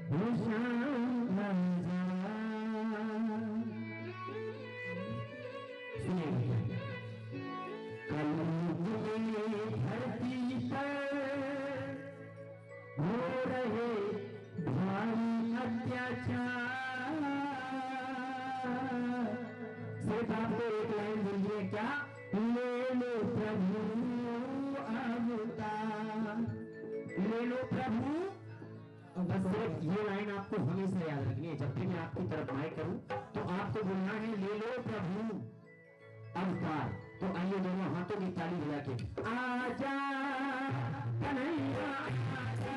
[SPEAKER 1] वो शाम आजा। सुनिए कलयुग में धरती पर हो रहे भारी अत्याचार। सिर्फ आपको एक लाइन बोलिए क्या, ले लो प्रभु अवतार, ले लो प्रभु। बस सिर्फ ये लाइन आपको हमेशा याद रखनी है। जब भी मैं आपकी तरफ माइक करूं तो आपको बोलना है ले लो प्रभु अवतार। तो आइए दोनों हाथों की ताली बजा के आजा कन्हैया आजा।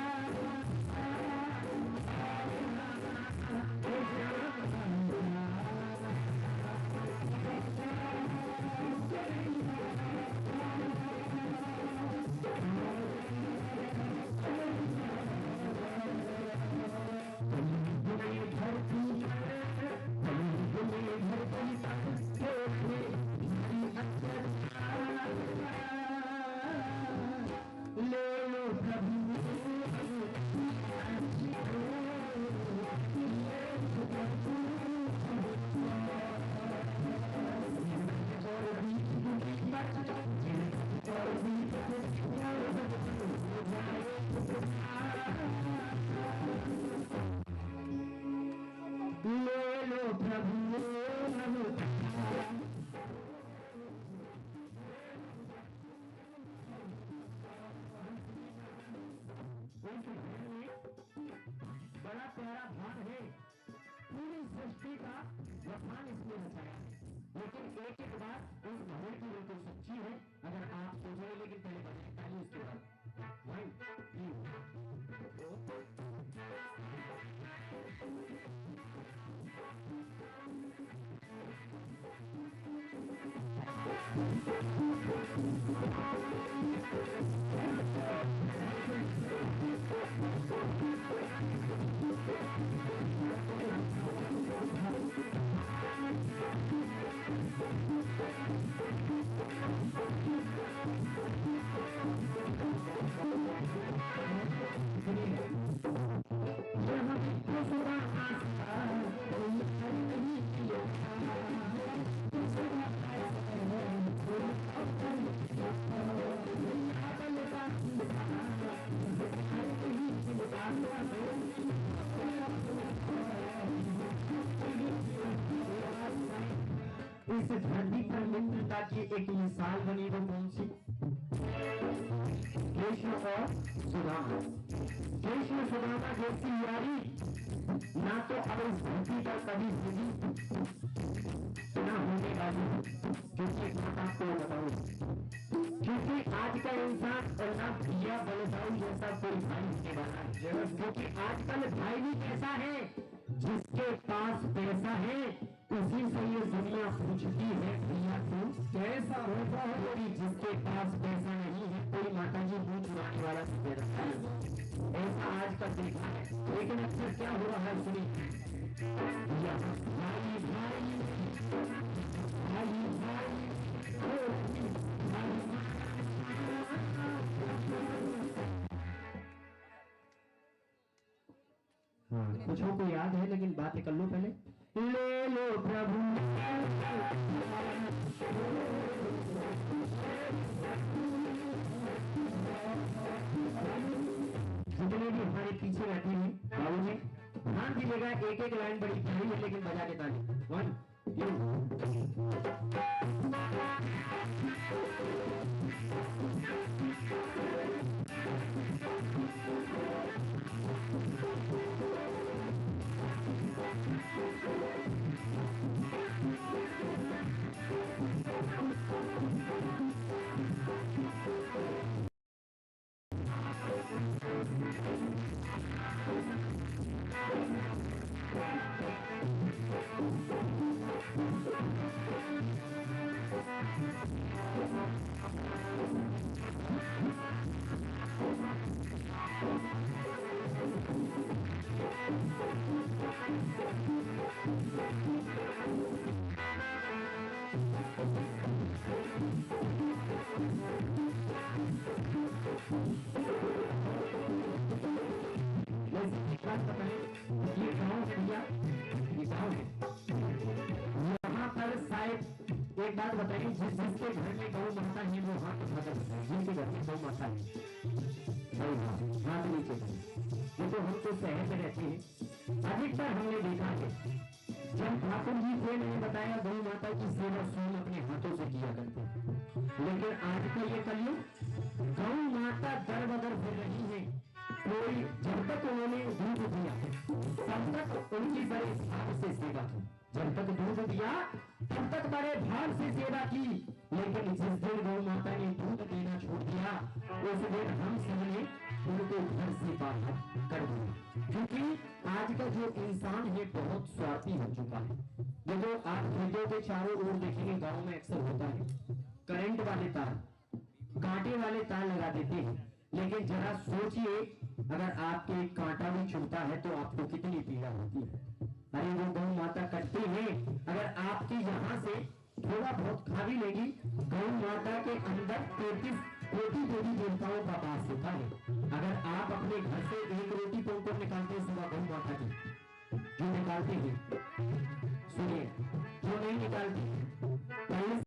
[SPEAKER 1] ले लो प्रभु ले लो प्रभु। बड़ा प्यारा भाग है, पूरी सृष्टि का वखान इसमें रचाया है। लेकिन एक एक बात उस भवन की बिल्कुल सच्ची है, अगर आप सोचेंगे। लेकिन पहले बताएं ताली उसके बाद इस धरती पर मित्रता की एक मिसाल बनी, वो कौन सी? कृष्ण और सुदामा। कृष्ण सुदामा जैसी यारी ना तो अब इस धरती पर कभी होगी ना होने वाली। क्योंकि एक बात आपको बताऊं, क्योंकि आज का इंसान और ना भैया बलदाऊ जैसा कोई भाई होने वाला है। क्योंकि आजकल भाई भी कैसा है, जिसके पास पैसा है उसी से ये दुनिया पूछती है भैया तू कैसा होता है। कोई जिसके पास पैसा नहीं है, कोई माता जी मुंह चुराने वाला समझ रखा है। ऐसा आज का देखा है। लेकिन अक्सर क्या हो रहा है, सुनिए भैया भाई भाई भाई हाँ, कुछ को याद है लेकिन बातें कर लो पहले। ले लो प्रभु जितने भी हमारे पीछे बैठे हैं बाबू जी ध्यान दीजिएगा। एक एक लाइन बड़ी प्यारी है, लेकिन बजा के ताली। 1 2 बात बताइए, जिसके घर में गौ माता है वो हाथ उठाकर बताए, जिनके घर में गौ माता है भाई हाथ नीचे करें। ये तो हम तो शहर में रहते हैं, अधिकतर हमने देखा है जब ठाकुर जी थे, मैंने बताया गौ माता की सेवा स्वयं अपने हाथों से किया करते हैं। लेकिन आज का ये कलयुग, गौ माता दर बदर फिर रही है, कोई जब तक उन्होंने दूध दिया तब तक उनकी बड़े भाव से सेवा की, जब तक दूध दिया तब तक बड़े भाव से सेवा की। लेकिन जिस दिन गौ माता ने दूध देना छोड़ दिया उस दिन हम सबने उनको घर से बाहर कर दिया, क्योंकि आज का जो इंसान है बहुत स्वार्थी हो चुका है। ये जो आप खेतों के चारों ओर देखेंगे गांव में अक्सर होता है, करंट वाले तार, कांटे वाले तार लगा देते हैं, लेकिन जरा सोचिए अगर आपके एक कांटा भी चुभता है तो आपको कितनी पीड़ा होती है। अरे वो गौ माता कटती है, अगर आपके यहाँ से थोड़ा बहुत खा भी लेगी, गौ माता के अंदर 33 कोटि देवी देवताओं का वास होता है। अगर आप अपने घर से एक रोटी तो निकालते हैं सुबह गौ माता की, जो निकालते हैं सुनिए, जो नहीं निकालते पहले